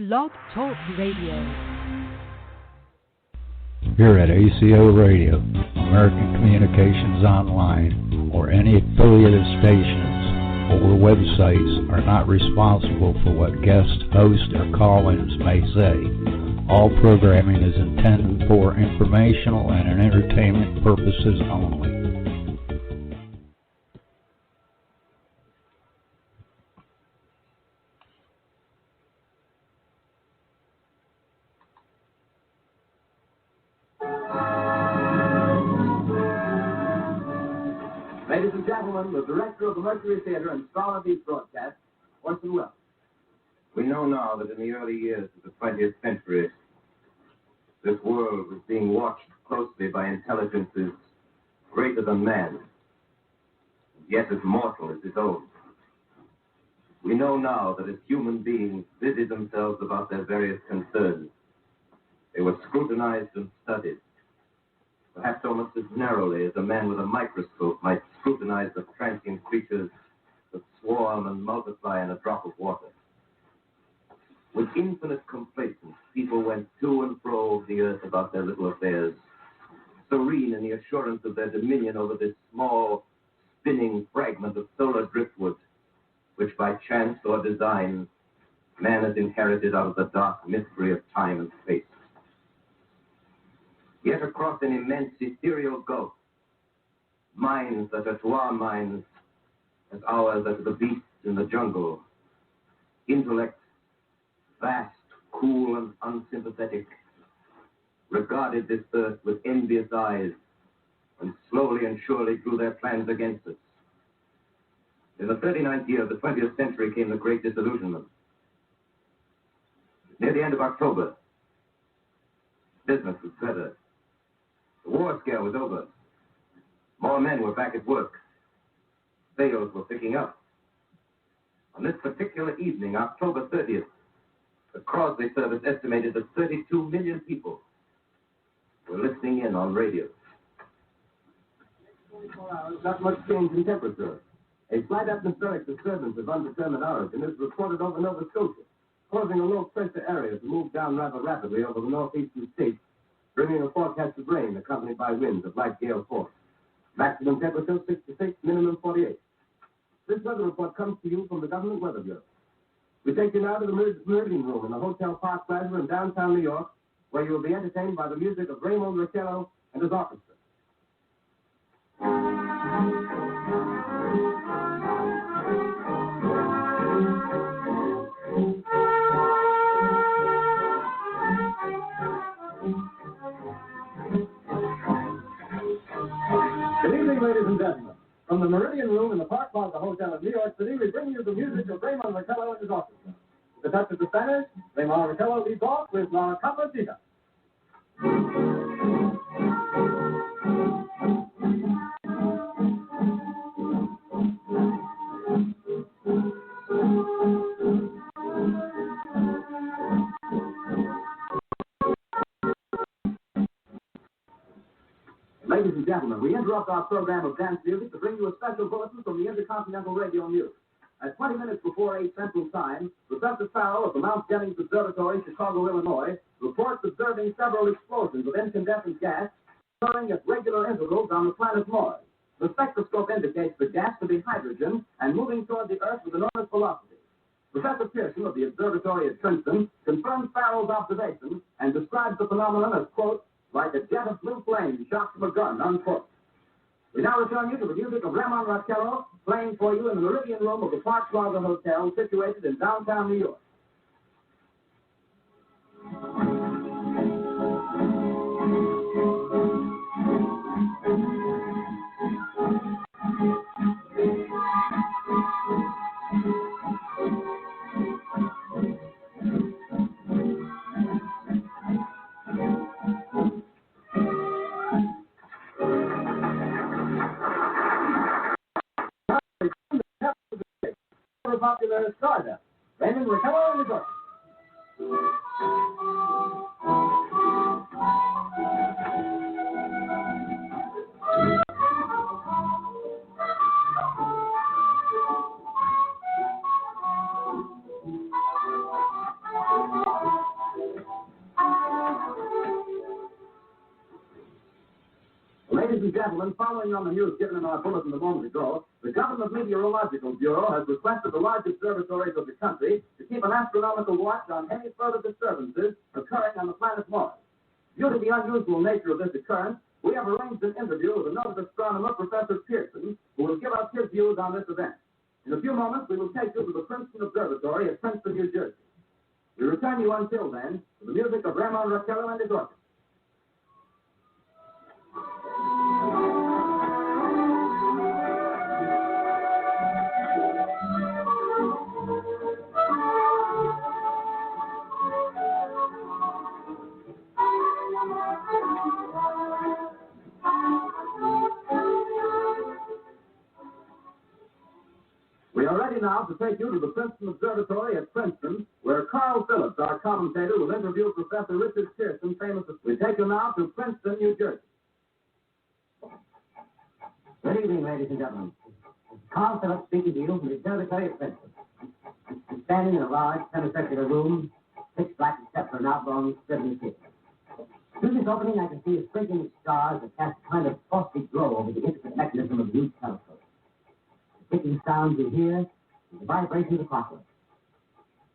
Blog Talk Radio. Here at ACO Radio, American Communications Online, or any affiliated stations or websites are not responsible for what guest hosts or call-ins may say. All programming is intended for informational and entertainment purposes only. Ladies and gentlemen, the director of the Mercury Theater and star of these broadcasts, Orson Welles. We know now that in the early years of the 20th century, this world was being watched closely by intelligences greater than man, yet as mortal as his own. We know now that as human beings busied themselves about their various concerns, they were scrutinized and studied, perhaps almost as narrowly as a man with a microscope might scrutinize the transient creatures that swarm and multiply in a drop of water. With infinite complacence, people went to and fro the earth about their little affairs, serene in the assurance of their dominion over this small, spinning fragment of solar driftwood, which by chance or design, man has inherited out of the dark mystery of time and space. Yet across an immense ethereal gulf, minds that are to our minds as ours are to the beasts in the jungle, intellect vast, cool, and unsympathetic, regarded this earth with envious eyes and slowly and surely drew their plans against us. In the 39th year of the 20th century came the Great Disillusionment. Near the end of October, business was better. The war scare was over. More men were back at work. Sales were picking up. On this particular evening, October 30th, the Crosley service estimated that 32 million people were listening in on radio. 24 hours, not much change in temperature. A slight atmospheric disturbance of undetermined origin is reported over Nova Scotia, causing a low-pressure area to move down rather rapidly over the northeastern states, bringing a forecast of rain accompanied by winds of light gale force. Maximum temperature 66, minimum 48. This weather report comes to you from the Government Weather Bureau. We take you now to the Meridian Room in the Hotel Park Plaza in downtown New York, where you will be entertained by the music of Raymond Riccello and his orchestra. Good evening, ladies and gentlemen. From the Meridian Room in the Park Plaza Hotel in New York City, we bring you the music of Raymond Riccello and his orchestra. The touch of the Spanish, Raymond Riccello leads off with La Capacita. Ladies and gentlemen, we interrupt our program of dance music to bring you a special bulletin from the Intercontinental Radio News. At 20 minutes before 8 Central Time, Professor Farrell of the Mount Jennings Observatory, Chicago, Illinois, reports observing several explosions of incandescent gas occurring at regular intervals on the planet Mars. The spectroscope indicates the gas to be hydrogen and moving toward the Earth with enormous velocity. Professor Pearson of the observatory at Princeton confirms Farrell's observations and describes the phenomenon as, quote, like a jet of blue flame shot from a gun, unquote. We now return you to the music of Raymond Riccello, playing for you in the Meridian Room of the Park Plaza Hotel, situated in downtown New York. Popular Stardust, Raymond Riccello and his orchestra. Ladies and gentlemen, following on the news given in our bulletin a moment ago, the Government Meteorological Bureau has requested the large observatories of the country to keep an astronomical watch on any further disturbances occurring on the planet Mars. Due to the unusual nature of this occurrence, we have arranged an interview with a noted astronomer, Professor Pearson, who will give us his views on this event. In a few moments, we will take you to the Princeton Observatory at Princeton, New Jersey. We return you until then to the music of Ramon Raquello and his orchestra. We are ready now to take you to the Princeton Observatory at Princeton, where Carl Phillips, our commentator, will interview Professor Richard Pearson, famous. We take you now to Princeton, New Jersey. Good evening, ladies and gentlemen. Carl Phillips speaking to you from the Observatory at Princeton. I'm standing in a large semicircular room, pitch black except for an oblong scribbling ceiling. Through this opening, I can see a sprinkling of stars that cast a kind of frosty glow over the intricate mechanism of the huge telescope. The ticking sound you hear is the vibration of the clockwork.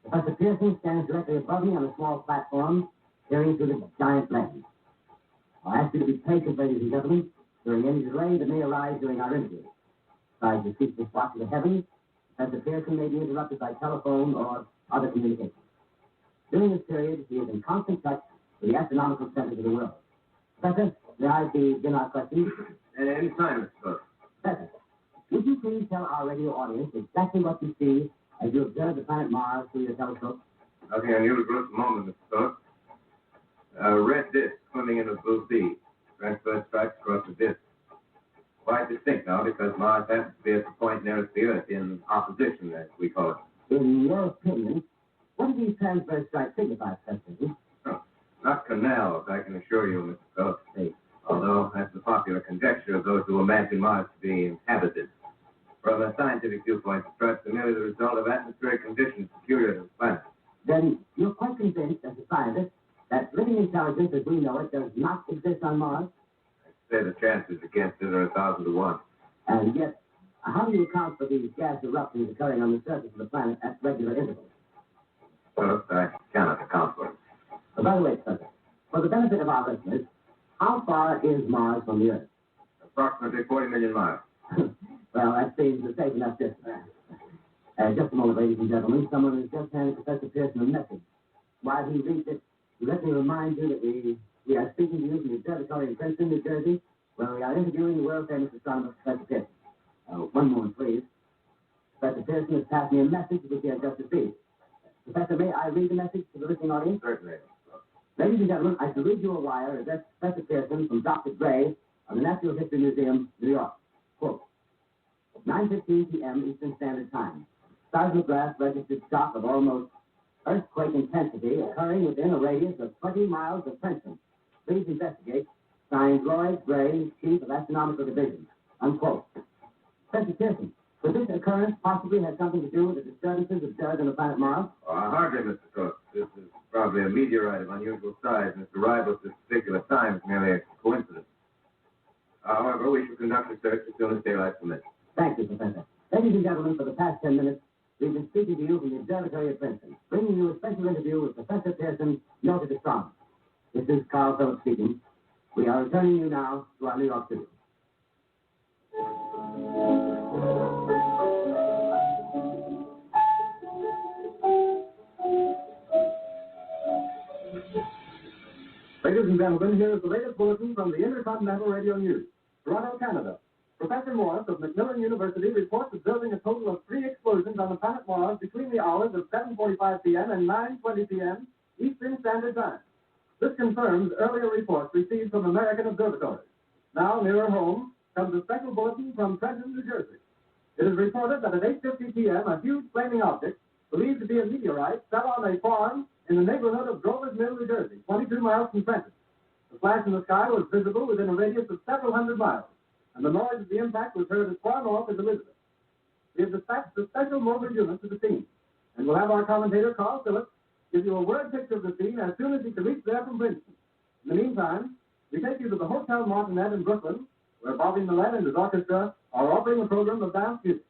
Professor Pearson stands directly above me on a small platform, peering through the giant lens. I'll ask you to be patient, ladies and gentlemen, during any delay that may arise during our interview. Besides the ceaseless watch of the heavens, Professor Pearson may be interrupted by telephone or other communication. During this period, he is in constant touch with the astronomical centers of the world. Professor, may I begin our questions? At any time, Mr. Cook. Professor, would you please tell our radio audience exactly what you see as you observe the planet Mars through your telescope? Nothing unusual at the moment, Mr. Cook. A red disk swimming in a blue sea. Transverse stripes across the disk. Quite distinct now, because Mars happens to be at the point nearest the Earth in opposition, as we call it. In your opinion, what do these transverse stripes signify, Professor? Oh, not canals, I can assure you, Mr. Cook. Although that's the popular conjecture of those who imagine Mars to be inhabited. From a scientific viewpoint, the stripes are merely the result of atmospheric conditions peculiar to the planet. Then you're quite convinced, as a scientist, that living intelligence as we know it does not exist on Mars? I'd say the chances against it are 1,000 to 1. And yet, how do you account for these gas eruptions occurring on the surface of the planet at regular intervals? First, I cannot account for it. By the way, Professor, for the benefit of our listeners, how far is Mars from the Earth? Approximately 40 million miles. Well, that seems a safe enough distance. Just a moment, ladies and gentlemen. Someone has just handed Professor Pearson a message. While he reads it, let me remind you that we are speaking to you from the Observatory in Princeton, New Jersey, where we are interviewing the world-famous astronomer, Professor Pearson. One moment, please. Professor Pearson has passed me a message which he has just received. Professor, may I read the message to the listening audience? Certainly. Ladies and gentlemen, I shall read you a wire addressed to Professor Pearson from Dr. Gray of the Natural History Museum, New York. Quote, 9:15 p.m. Eastern Standard Time. Seismograph registered shock of almost earthquake intensity occurring within a radius of 20 miles of Princeton. Please investigate. Signed Lloyd Gray, Chief of Astronomical Division. Unquote. Professor Pearson, could this occurrence possibly have something to do with the disturbances observed on the planet Mars? Hardly, Mr. Cook. This is probably a meteorite of unusual size, and its arrival at this particular time is merely a coincidence. However, we shall conduct the search as soon as daylight permits. Thank you, Professor. Ladies and gentlemen, for the past 10 minutes, we've been speaking to you from the Observatory at Princeton, bringing you a special interview with Professor Pearson, noted astronomer. This is Carl Phillips speaking. We are returning you now to our New York studio. Ladies and gentlemen, here is the latest bulletin from the Intercontinental Radio News. Toronto, Canada. Professor Morris of Macmillan University reports observing a total of 3 explosions on the planet Mars between the hours of 7:45 p.m. and 9:20 p.m. Eastern Standard Time. This confirms earlier reports received from American observatories. Now, nearer home, comes a special bulletin from Trenton, New Jersey. It is reported that at 8:50 p.m., a huge flaming object, believed to be a meteorite, fell on a farm in the neighborhood of Grover's Mill, New Jersey, 22 miles from Trenton. The flash in the sky was visible within a radius of several hundred miles, and the noise of the impact was heard as far north as Elizabeth. We have dispatched a special mobile unit to the scene, and we'll have our commentator, Carl Phillips, give you a word picture of the scene as soon as he can reach there from Princeton. In the meantime, we take you to the Hotel Martinet in Brooklyn, where Bobby Millett and his orchestra are offering a program of dance music.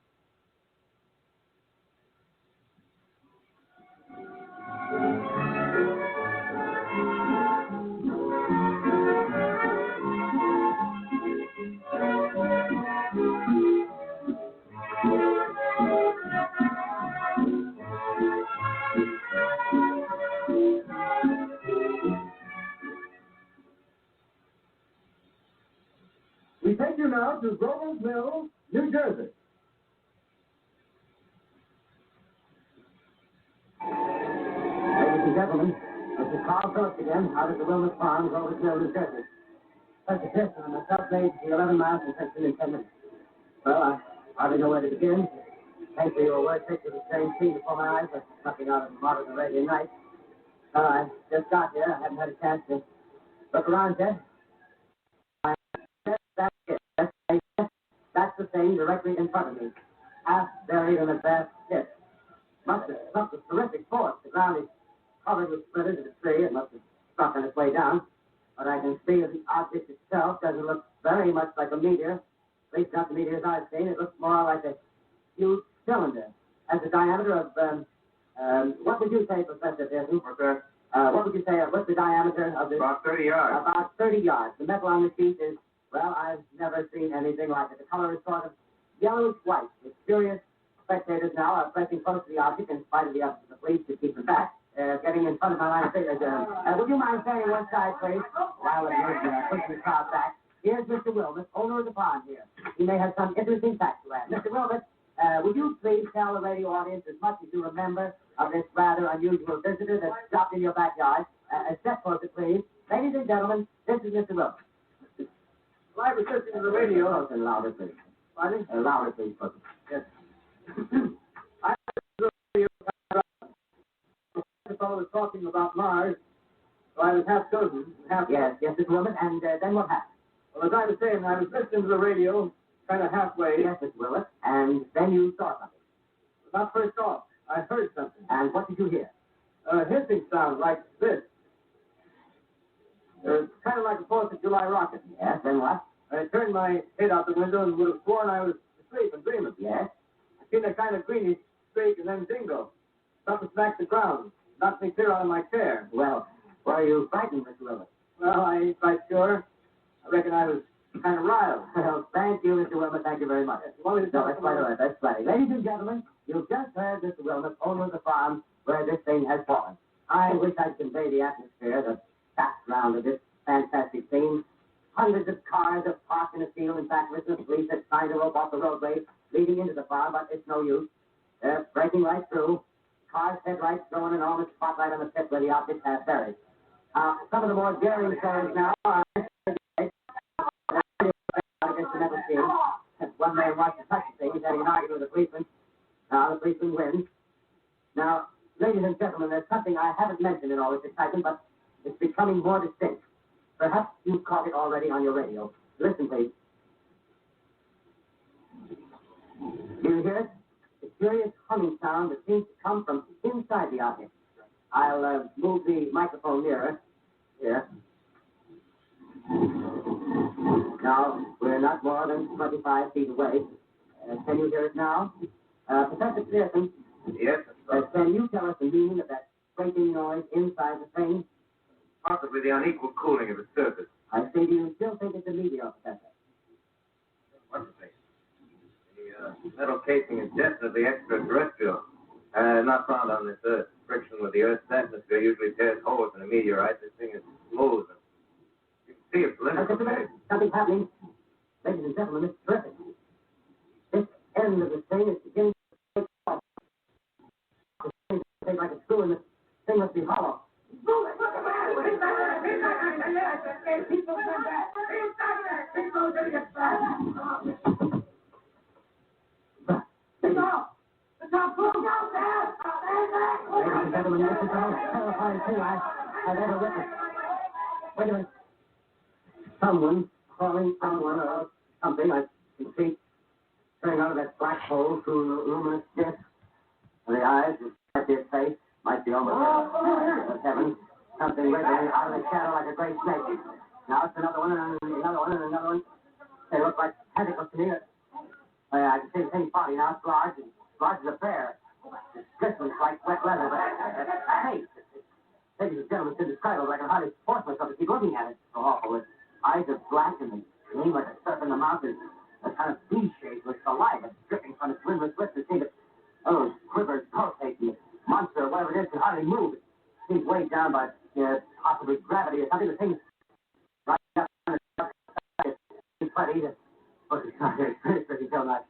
We take you now to Grover's Mill, New Jersey. Ladies and gentlemen, this is Carl Phillips again, out at the Wilmot Farm, Grover's Mill, New Jersey. Such a distance, and myself made the 11 miles in section in 10 minutes. Well, I hardly know where to begin. Thankfully, your word picture the same scene before my eyes, but nothing out of the modern Arabian Nights. I just got here. I haven't had a chance to look around yet. That's it. That's the thing directly in front of me. Half buried in a vast pit. Must have struck with terrific force. The ground is covered with splinters of the tree. It must have struck on its way down. But I can see that the object itself doesn't look very much like a meteor. At least not the meteors I've seen. It looks more like a huge cylinder. Has a diameter of, what would you say, Professor Pearson? What would you say, what's the diameter of this? About 30 yards. About 30 yards. The metal on the sheet is, well, I've never seen anything like it. The color is sort of yellowish white. It's curious. Spectators now are pressing close to the object in spite of the efforts of the police to keep them back. Getting in front of my line of sight. Would you mind standing one side, please? While we're pushing the crowd back. Here's Mr. Wilmot, owner of the pond here. He may have some interesting facts to add. Mr. Wilmot, would you please tell the radio audience as much as you remember of this rather unusual visitor that stopped in your backyard? A step closer, please. Ladies and gentlemen, this is Mr. Wilmot. Live assisting to the radio. Close and louder, please. Pardon? Louder, please, folks. Yes. I the fellow was talking about Mars, so I was half chosen. Yes, Mr. Wilmot, and then what happened? Well, as I was saying, I was listening to the radio, kind of halfway. Yes, Mr. Wilmot, and then you saw something. Not first off, I heard something. And what did you hear? A hissing sound like this. It's kind of like a 4th of July rocket. Yes, then what? I turned my head out the window and would have sworn I was asleep and dreaming. Yes? I seen a kind of greenish streak and then jingle. Something smacked the ground. Knocked me clear out of my chair. Well, were you frightened, Mr. Wilmot? Well, I ain't quite sure. I reckon I was kind of riled. Well, thank you, Mr. Wilmot. Thank you very much. No, that's quite all right. That's plenty. Ladies and gentlemen, you've just heard Mr. Wilmot, owner of the farm where this thing has fallen. I wish I'd convey the atmosphere, the background of this fantastic scene. Hundreds of cars have parked in a field. In fact, the police have signed a rope off the roadway leading into the farm, but it's no use. They're breaking right through. Cars' headlights throw an enormous spotlight on the pit where the object has buried. Some of the more daring stories now are against the metal scene. One man wants to touch the thing. He's having an argument with the policeman. Now, the policeman wins. Now, ladies and gentlemen, there's something I haven't mentioned in all this excitement, but it's becoming more distinct. Perhaps you've caught it already on your radio. Listen, please. Do you hear it? The curious humming sound that seems to come from inside the object. I'll move the microphone nearer. Here. Now, we're not more than 25 feet away. Can you hear it now? Professor Pearson? Yes? Can you tell us the meaning of that scraping noise inside the thing? Possibly the unequal cooling of its surface. I see. Do you still think it's a meteor, Professor? What do you think? The metal casing is definitely extraterrestrial. Not found on this Earth. Friction with the Earth's atmosphere usually tears holes in a meteorite. This thing is smooth. You can see it's literally. Something's happening. Ladies and gentlemen, it's terrific. This end of the thing is beginning to take off. It's beginning to take like a screw, and the thing must be hollow. Ladies and gentlemen, this is the most terrifying thing I've ever witnessed. Wait a minute. Someone calling someone or something. I can see turning out of that black hole through the luminous disc. And the eyes, at their face, might be almost heaven. Something wriggling out of the shadow like a great snake. Now it's another one, and another one, and another one. They look like tentacles to me. I can see the thing's body now. It's large as a bear. It's glistening like wet leather, but hey, ladies and gentlemen, it's indescribable. I can hardly force myself to keep looking at it. It's so awful. Its eyes are black and they gleam like a serpent in the mouth. It's a kind of V-shape with saliva dripping from its rimless lips. It seems to quiver, pulsate, and the monster, or whatever it is, can hardly move. It seems weighed down by possibly gravity or something. The thing's right up on it's funny. But it's not very experienced, but you tell not.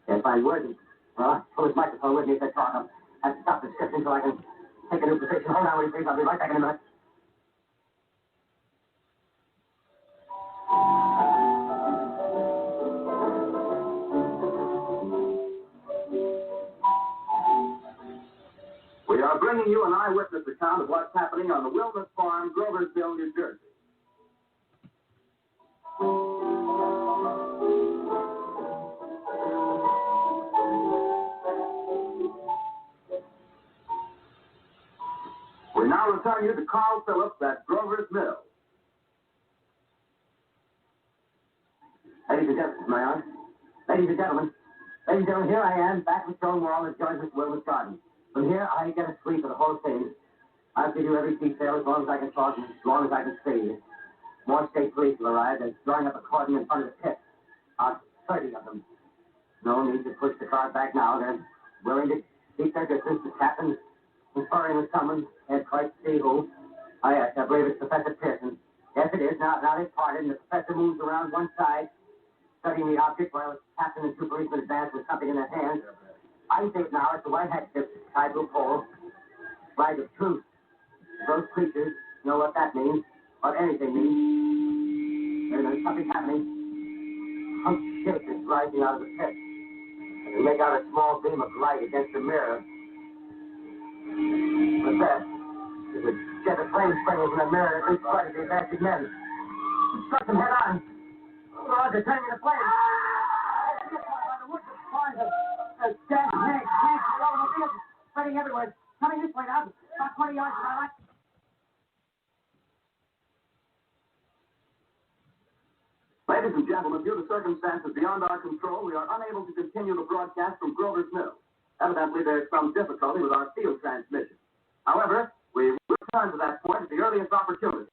Can't find words. Well, I pull his microphone with me as I talk. I'll have to stop the description so I can take a new position. Hold on, will you please? I'll be right back in a minute. We are bringing you an eyewitness account of what's happening on the Wilderness Farm, Groversville, New Jersey. We now return you to Carl Phillips at Grover's Mill. Ladies and gentlemen, here I am, back with Stonewall and joins Miss Wilmer's garden. From here, I get a sweep of the whole thing. I'll give you every detail as long as I can talk and as long as I can see. More state police have arrived. They're drawing up a cordon in front of the pit. About 30 of them. No need to push the crowd back now. They're willing to keep their distance. The captain conferring with someone. Can't quite see who. Oh, yes, I believe it's Professor Pearson. Yes, it is. Now they've parted, and the professor moves around one side, studying the object while the captain and two policemen advance with something in their hands. I think now it's a white handkerchief tied to a pole. Flag of truce. Those creatures know what that means, what anything means. There's something happening. Some shape is rising out of the pit. And they make out a small beam of light against the mirror. But that is a jet of flame spraying from the mirror that leads quite a few advancing men. He struck them head on. Oh, they're turning into flames. Gas, automobiles spreading everywhere. Coming this way now, about 20 yards to my right. Ladies and gentlemen, due to circumstances beyond our control, we are unable to continue the broadcast from Grover's Mill. Evidently, there's some difficulty with our field transmission. However, we will return to that point at the earliest opportunity.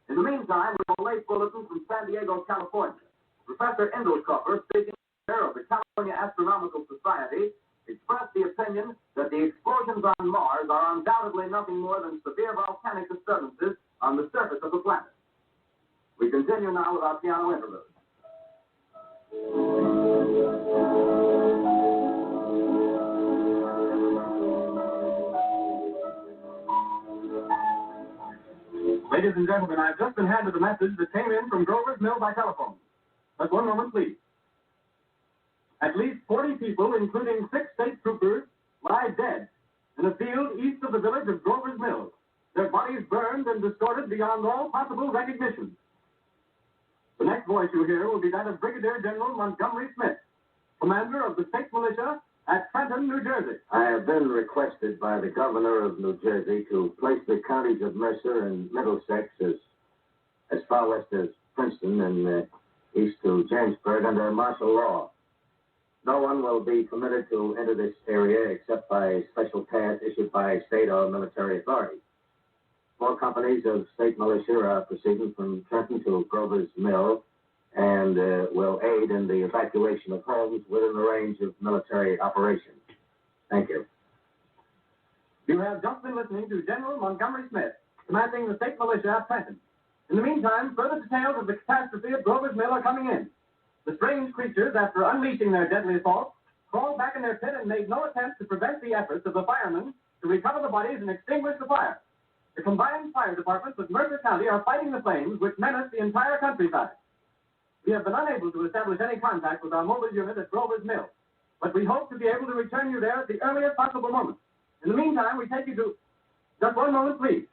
In the meantime, we will late bulletin from San Diego, California. Professor Engelkoffer, speaking of the California Astronomical Society, expressed the opinion that the explosions on Mars are undoubtedly nothing more than severe volcanic disturbances on the surface of the planet. We continue now with our piano interlude. Ladies and gentlemen, I've just been handed a message that came in from Grover's Mill by telephone. Just one moment, please. At least 40 people, including 6 state troopers, lie dead in a field east of the village of Grover's Mill. Their bodies burned and distorted beyond all possible recognition. The next voice you hear will be that of Brigadier General Montgomery Smith, commander of the state militia at Trenton, New Jersey. I have been requested by the governor of New Jersey to place the counties of Mercer and Middlesex as far west as Princeton and east to Jamesburg under martial law. No one will be permitted to enter this area except by special pass issued by state or military authorities. 4 companies of state militia are proceeding from Trenton to Grover's Mill and will aid in the evacuation of homes within the range of military operations. Thank you. You have just been listening to General Montgomery Smith, commanding the state militia at Trenton. In the meantime, further details of the catastrophe at Grover's Mill are coming in. The strange creatures, after unleashing their deadly assault, crawled back in their pit and made no attempt to prevent the efforts of the firemen to recover the bodies and extinguish the fire. The combined fire departments of Mercer County are fighting the flames which menace the entire countryside. We have been unable to establish any contact with our mobile unit at Grover's Mill, but we hope to be able to return you there at the earliest possible moment. In the meantime, we take you to... Just one moment, please.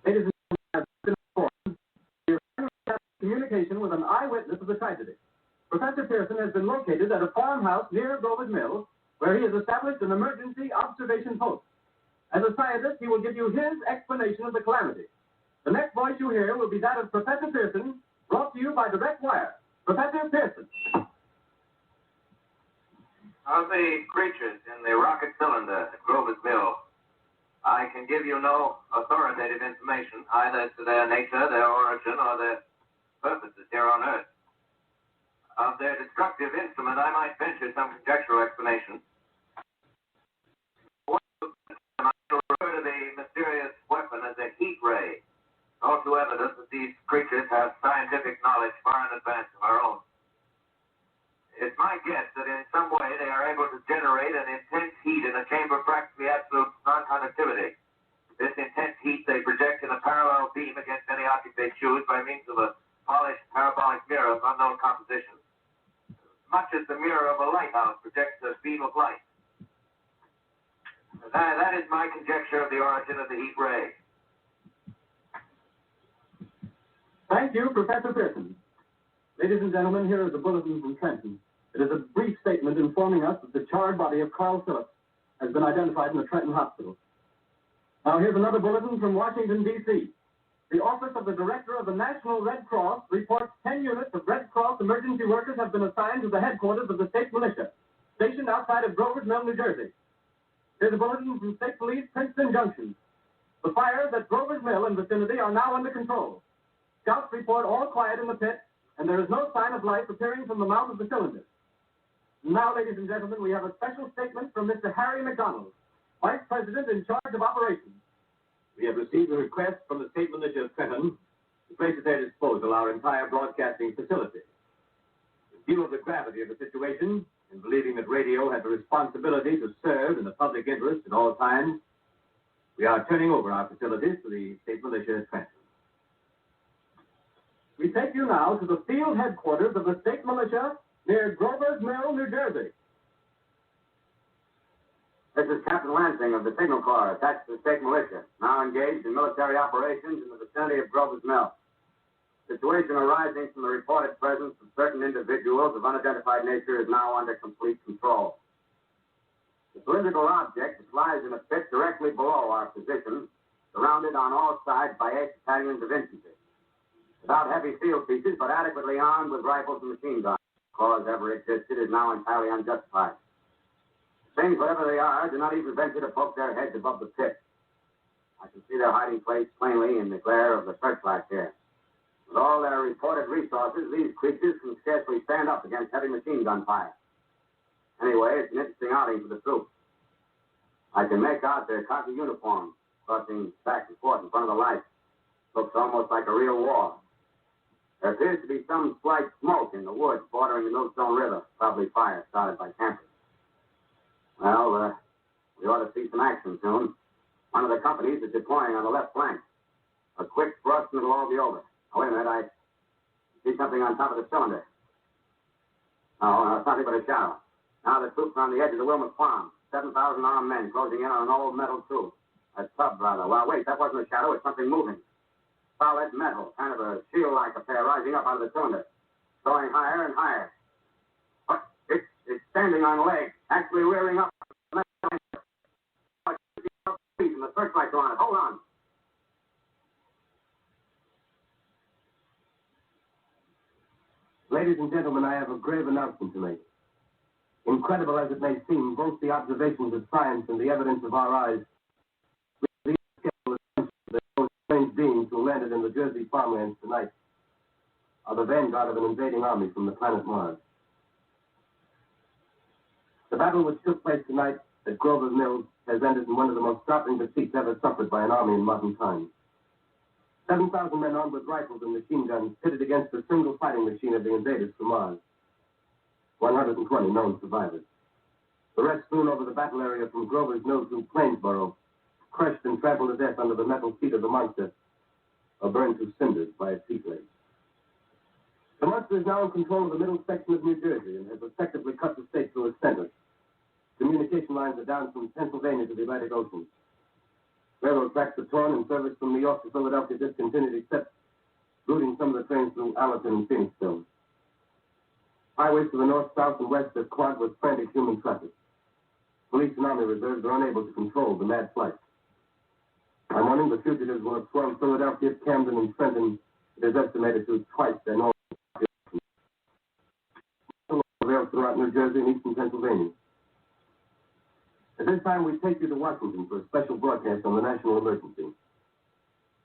Ladies and gentlemen, I have been informed we are finally having communication with an eyewitness of the tragedy. Professor Pearson has been located at a farmhouse near Grover's Mill, where he has established an emergency observation post. As a scientist, he will give you his explanation of the calamity. The next voice you hear will be that of Professor Pearson, brought to you by direct wire. Professor Pearson. Of the creatures in the rocket cylinder at Grover's Mill, I can give you no authoritative information, either as to their nature, their origin, or their purposes here on Earth. Of their destructive instrument, I might venture some conjectural explanation. I shall refer to the mysterious weapon as a heat ray, all too evident that these creatures have scientific knowledge far in advance of our own. It's my guess that in some way they are able to generate an intense heat in a chamber of practically absolute non-conductivity. This intense heat they project in a parallel beam against any object they choose by means of a polished parabolic mirror of unknown composition, much as the mirror of a lighthouse projects a beam of light. That is my conjecture of the origin of the heat ray. Thank you, Professor Pearson. Ladies and gentlemen, here is a bulletin from Trenton. It is a brief statement informing us that the charred body of Carl Phillips has been identified in the Trenton Hospital. Now, here's another bulletin from Washington, D.C. The Office of the Director of the National Red Cross reports 10 units of Red Cross emergency workers have been assigned to the headquarters of the state militia, stationed outside of Grover's Mill, New Jersey. Here's a bulletin from State Police, Princeton Junction. The fires at Grover's Mill and vicinity are now under control. Scouts report all quiet in the pit, and there is no sign of life appearing from the mouth of the cylinder. Now, ladies and gentlemen, we have a special statement from Mr. Harry McDonald, Vice President in charge of operations. We have received a request from the state militia of Trenton to place at their disposal our entire broadcasting facility. In view of the gravity of the situation, and believing that radio has a responsibility to serve in the public interest at all times, we are turning over our facilities to the state militia of Trenton. We take you now to the field headquarters of the state militia near Grover's Mill, New Jersey. This is Captain Lansing of the Signal Corps, attached to the state militia, now engaged in military operations in the vicinity of Grover's Mill. Situation arising from the reported presence of certain individuals of unidentified nature is now under complete control. The cylindrical object which lies in a pit directly below our position, surrounded on all sides by 8 battalions of infantry. Without heavy field pieces, but adequately armed with rifles and machine guns. The cause ever existed is now entirely unjustified. Things, whatever they are, do not even venture to poke their heads above the pit. I can see their hiding place plainly in the glare of the searchlight here. With all their reported resources, these creatures can scarcely stand up against heavy machine gun fire. Anyway, it's an interesting outing for the troops. I can make out their khaki uniforms crossing back and forth in front of the light. Looks almost like a real war. There appears to be some slight smoke in the woods bordering the Millstone River, probably fire started by campers. Well, we ought to see some action soon. One of the companies is deploying on the left flank. A quick thrust and it'll all be over. Now, wait a minute, I see something on top of the cylinder. No, it's nothing but a shadow. Now the troops are on the edge of the Wilmot Farm. 7,000 armed men closing in on an old metal tube. A tub, rather. Well, wait, that wasn't a shadow. It's something moving. Solid metal, kind of a shield-like affair rising up out of the cylinder. Going higher and higher. But it's standing on legs, actually rearing up. And the searchlights are on it. Hold on. Ladies and gentlemen, I have a grave announcement to make. Incredible as it may seem, both the observations of science and the evidence of our eyes lead to the those strange beings who landed in the Jersey farmlands tonight are the vanguard of an invading army from the planet Mars. The battle which took place tonight at Grover's Mills has ended in one of the most startling defeats ever suffered by an army in modern times. 7,000 men armed with rifles and machine guns pitted against the single fighting machine of the invaders from Mars. 120 known survivors. The rest strewn over the battle area from Grover's Mill to Plainsboro, crushed and trampled to death under the metal feet of the monster, or burned to cinders by its heat rays. The monster is now in control of the middle section of New Jersey and has effectively cut the state through its center. Communication lines are down from Pennsylvania to the Atlantic Ocean. Railroad tracks are torn and service from New York to Philadelphia discontinued, except routing some of the trains through Allerton and Phoenixville. Highways to the north, south, and west are clogged with frantic human traffic. Police and army reserves are unable to control the mad flight. I'm morning, the fugitives will have swarmed Philadelphia, Camden, and Trenton. It is estimated to twice their normal population. Throughout New Jersey and eastern Pennsylvania. At this time, we take you to Washington for a special broadcast on the national emergency.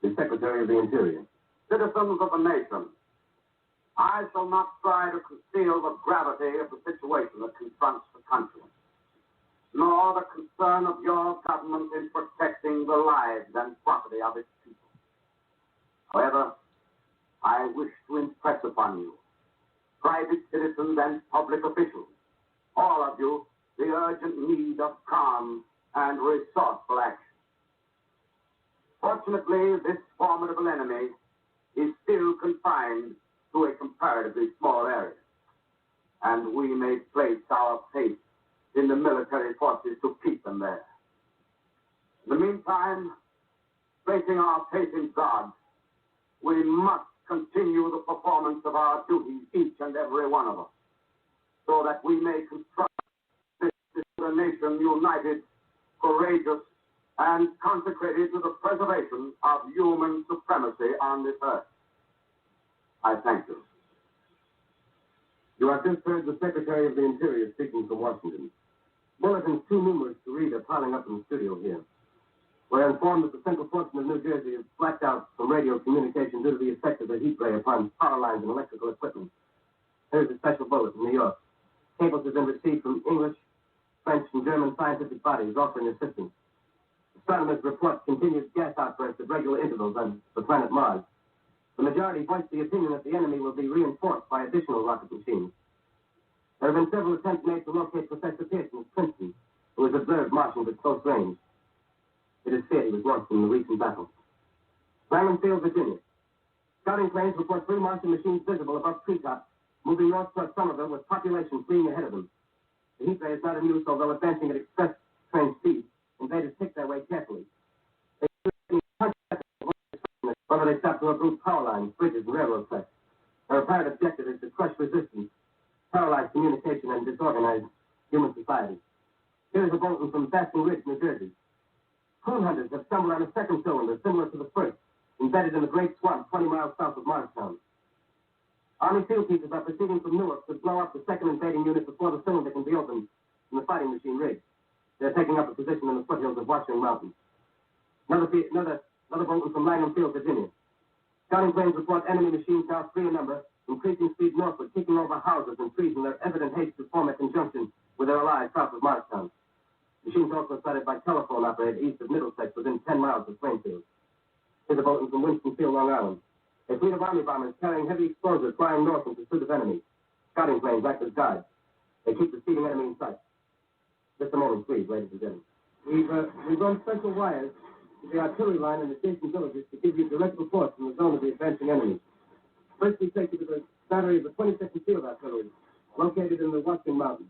The Secretary of the Interior. Citizens of the nation, I shall not try to conceal the gravity of the situation that confronts the country, nor the concern of your government in protecting the lives and property of its people. However, I wish to impress upon you, private citizens and public officials, all of you, the urgent need of calm and resourceful action. Fortunately, this formidable enemy is still confined to a comparatively small area, and we may place our faith in the military forces to keep them there. In the meantime, placing our faith in God, we must continue the performance of our duties, each and every one of us, so that we may construct this a nation united, courageous, and consecrated to the preservation of human supremacy on this earth. I thank you. You have just heard the Secretary of the Interior speaking from Washington. Bulletins too numerous to read are piling up in the studio here. We're informed that the central portion of New Jersey is blacked out from radio communication due to the effect of the heat ray upon power lines and electrical equipment. Here's a special bullet from New York. Cables have been received from English, French, and German scientific bodies offering assistance. Astronomers report continued gas outbursts at regular intervals on the planet Mars. The majority voiced the opinion that the enemy will be reinforced by additional rocket machines. There have been several attempts made to locate Professor Pearson of Princeton, who was observed marching at close range. It is feared he was lost in the recent battle. Field, Virginia. Scouting planes report 3 Martian machines visible above treetops, moving north toward Somerville with population fleeing ahead of them. The heat ray is not in use, although advancing at express train speed. Invaders pick their way carefully. Whether they stop to uproot power lines, bridges, and railroad tracks. Their apparent objective is to crush resistance, paralyze communication, and disorganize human society. Here is a bulletin from Basking Ridge, New Jersey. Coon hunters have stumbled on a second cylinder similar to the first, embedded in the great swamp 20 miles south of Morristown. Army field pieces are proceeding from Newark to blow up the second invading unit before the cylinder can be opened in the fighting machine rig. They're taking up a position in the foothills of Washington Mountain. Another bulletin from Langham Field, Virginia. Scouting planes report enemy machines now 3 in number, increasing speed northward, kicking over houses and trees in their evident haste to form a conjunction with their allies south of Morristown. Machines also sighted by telephone operated east of Middlesex within 10 miles of Plainfield. Here's a bulletin from Winston-Field, Long Island. A fleet of Army bombers carrying heavy explosives flying north in pursuit of enemies. Scouting planes act as guides. They keep the speeding enemy in sight. Just a moment, please, ladies and gentlemen. We've run special wires to the artillery line and adjacent villages to give you direct reports from the zone of the advancing enemy. First, we take you to the battery of the 22nd Field Artillery, located in the Washington Mountains.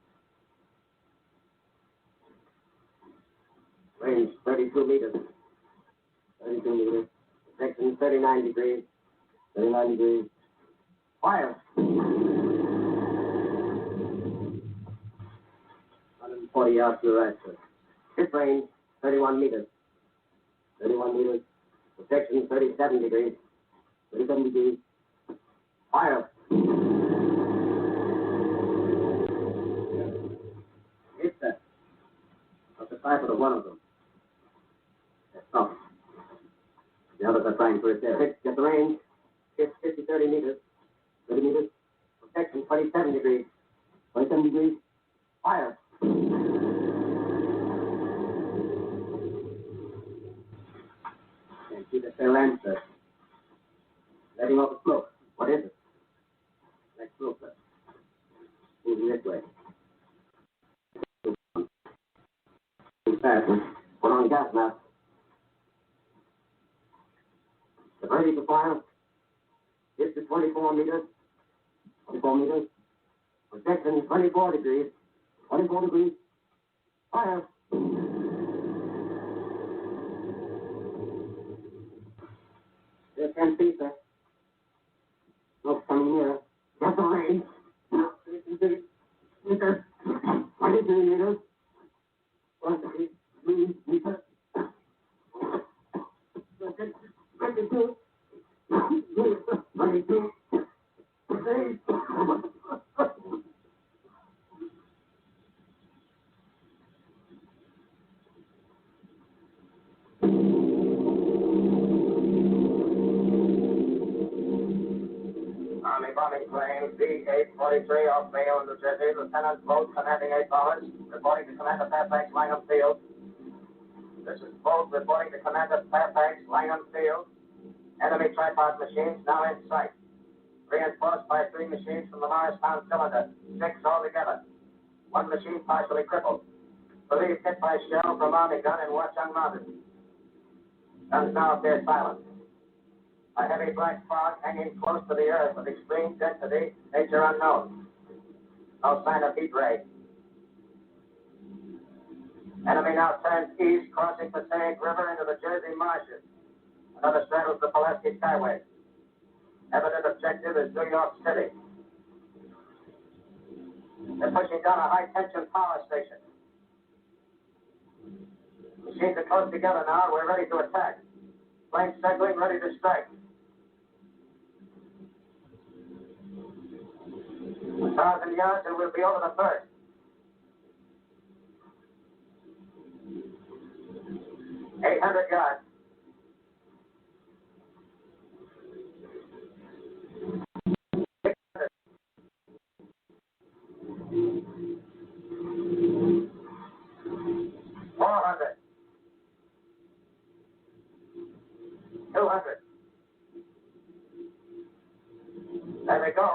Range 32 meters. 32 meters. Section 39 degrees. 39 degrees. Fire. 140 yards to the right, sir. Hit range 31 meters. 31 meters. Protection 37 degrees. 37 degrees. Fire. Hit that. Up to 5 for one of them. Stop. The others are trying to repair. Get the range. Hit 30 meters. 30 meters. Protection 27 degrees. 27 degrees. Fire. Can't see the tail end, sir. Letting off the smoke. What is it? Like smoke, sir. Moving this way. Fast. Put on gas mask. Get ready to fire. Hit to 24 meters. 24 meters. Protection 24 degrees. 24 degrees. Fire. There can't see, sir. Smoke's coming near. Get the range. 23 meters. 23 meters. 23 meters. 22, 22, 23. Army bombing plane B-843 off Bayonne, New Jersey. Lieutenant Boat, commanding 8 bombers, reporting to Commander Fairfax, Langham Field. This is Boat reporting to Commander Fairfax, Langham Field. Enemy tripod machines now in sight. Reinforced by 3 machines from the Morristown cylinder. 6 altogether. 1 machine partially crippled. Believed hit by shell from Army gun and watch unmounted. Guns now appear silent. A heavy black fog hanging close to the earth with extreme density, nature unknown. No sign of heat ray. Enemy now turns east, crossing Passaic River into the Jersey marshes. Another straddles the Pulaski Skyway. Evident objective is New York City. They're pushing down a high-tension power station. Machines are close together now. We're ready to attack. Planes circling, ready to strike. 1,000 yards and we'll be over the first. Eight 800 yards. $400. $200. There we go.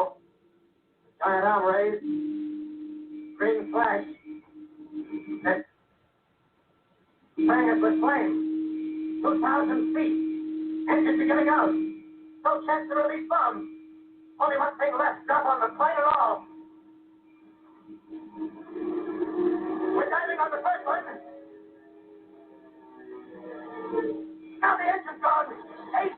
Giant arm raised. Green flash. Spraying us with flame. 2,000 feet. Engines are giving out. No chance to release bombs. Only one thing left. Drop on the plane and all. We're diving on the first one. Now the engine's gone. 8.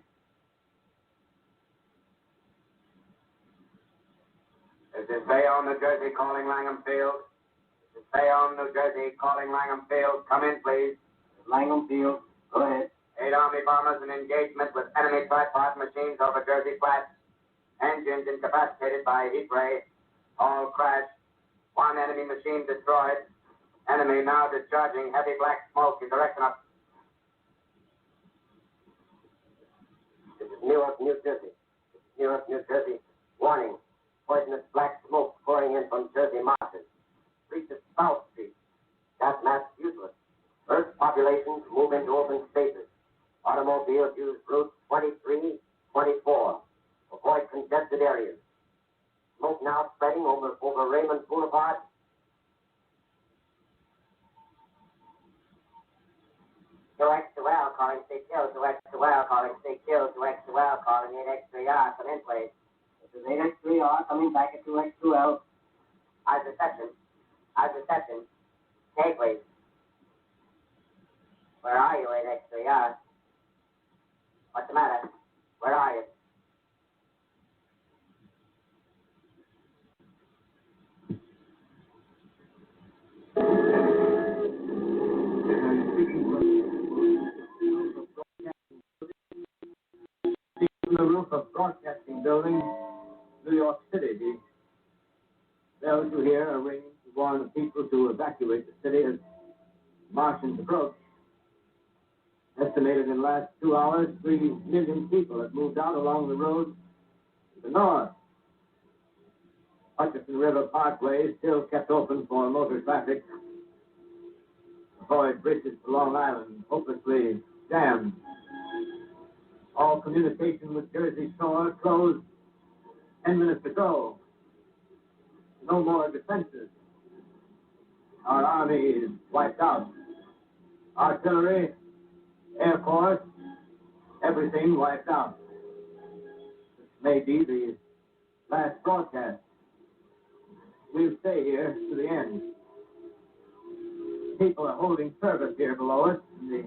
This is Bayonne, New Jersey, calling Langham Field. This is Bayonne, New Jersey, calling Langham Field. Come in, please. Langham Field, go ahead. 8 Army bombers in engagement with enemy tripod machines over Jersey Flats. Engines incapacitated by heat ray. All crashed. 1 enemy machine destroyed. Enemy now discharging heavy black smoke in direction of... This is Newark, New Jersey. Newark, New Jersey. Warning. Poisonous black smoke pouring in from Jersey marshes. Reaches South Street. Gas mask useless. Earth populations move into open spaces. Automobiles use routes 23, 24. Avoid congested areas. Smoke now spreading over Raymond Boulevard. Direct to well, calling CQ. Direct to well, calling CQ. Direct to well, calling 8X3R. Come in, please. This is 8X3R coming back at 2X2L. How's reception? How's reception? Okay, please. Where are you, 8X3R? What's the matter? Where are you? From the roof of broadcasting building, New York City. The bells you hear are ringing to warn the people to evacuate the city as Martians approach. Estimated in the last 2 hours, 3 million people have moved out along the road to the north. Hutchinson River Parkway is still kept open for motor traffic. Avoid bridges to Long Island, hopelessly jammed. All communication with Jersey Shore closed 10 minutes ago. No more defenses. Our army is wiped out. Artillery, Air Force, everything wiped out. This may be the last broadcast. We'll stay here to the end. People are holding service here below us in the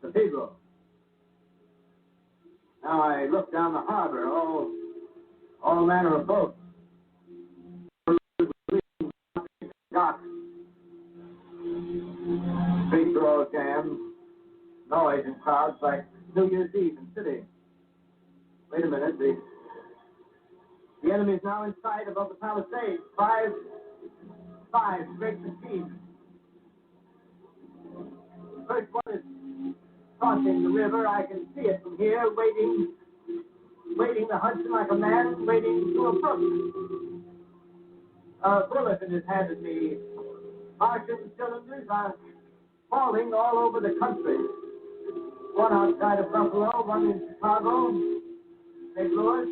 cathedral. Now I look down the harbor, all manner of boats. Docks. Streets are all jammed. Noise and crowds like New Year's Eve in the city. Wait a minute. The enemy is now in sight above the palisade. Five great machines. The first one is crossing the river. I can see it from here, waiting the Hudson like a man waiting to approach. A bulletin is handed me. Martian cylinders are falling all over the country. One outside of Buffalo, one in Chicago, St. Louis.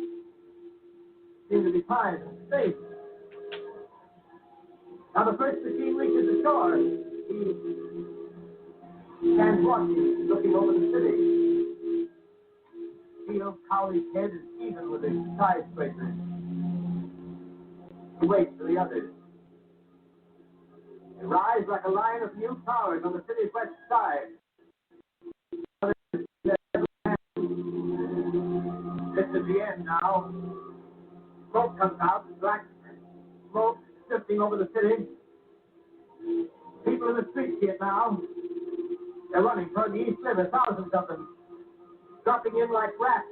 Seem to be fine and safe. Now the first machine reaches the shore. He stands watching, looking over the city. Steel Cowley's head is even with the skyscrapers. He waits for the others. They rise like a line of new towers on the city's west side. This is the end now. Smoke comes out, black smoke drifting over the city. People in the streets see it now. They're running toward the East River, thousands of them, dropping in like rats.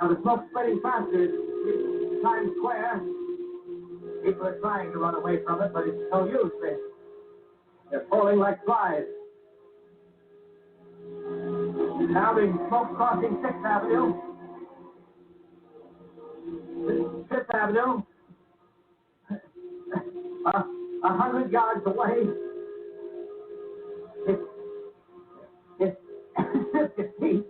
Now the smoke's spreading faster. It's Times Square. People are trying to run away from it, but it's no use. They're falling like flies. Now the smoke crossing 6th Avenue. 5th Avenue. 100 yards away. It's 50 feet.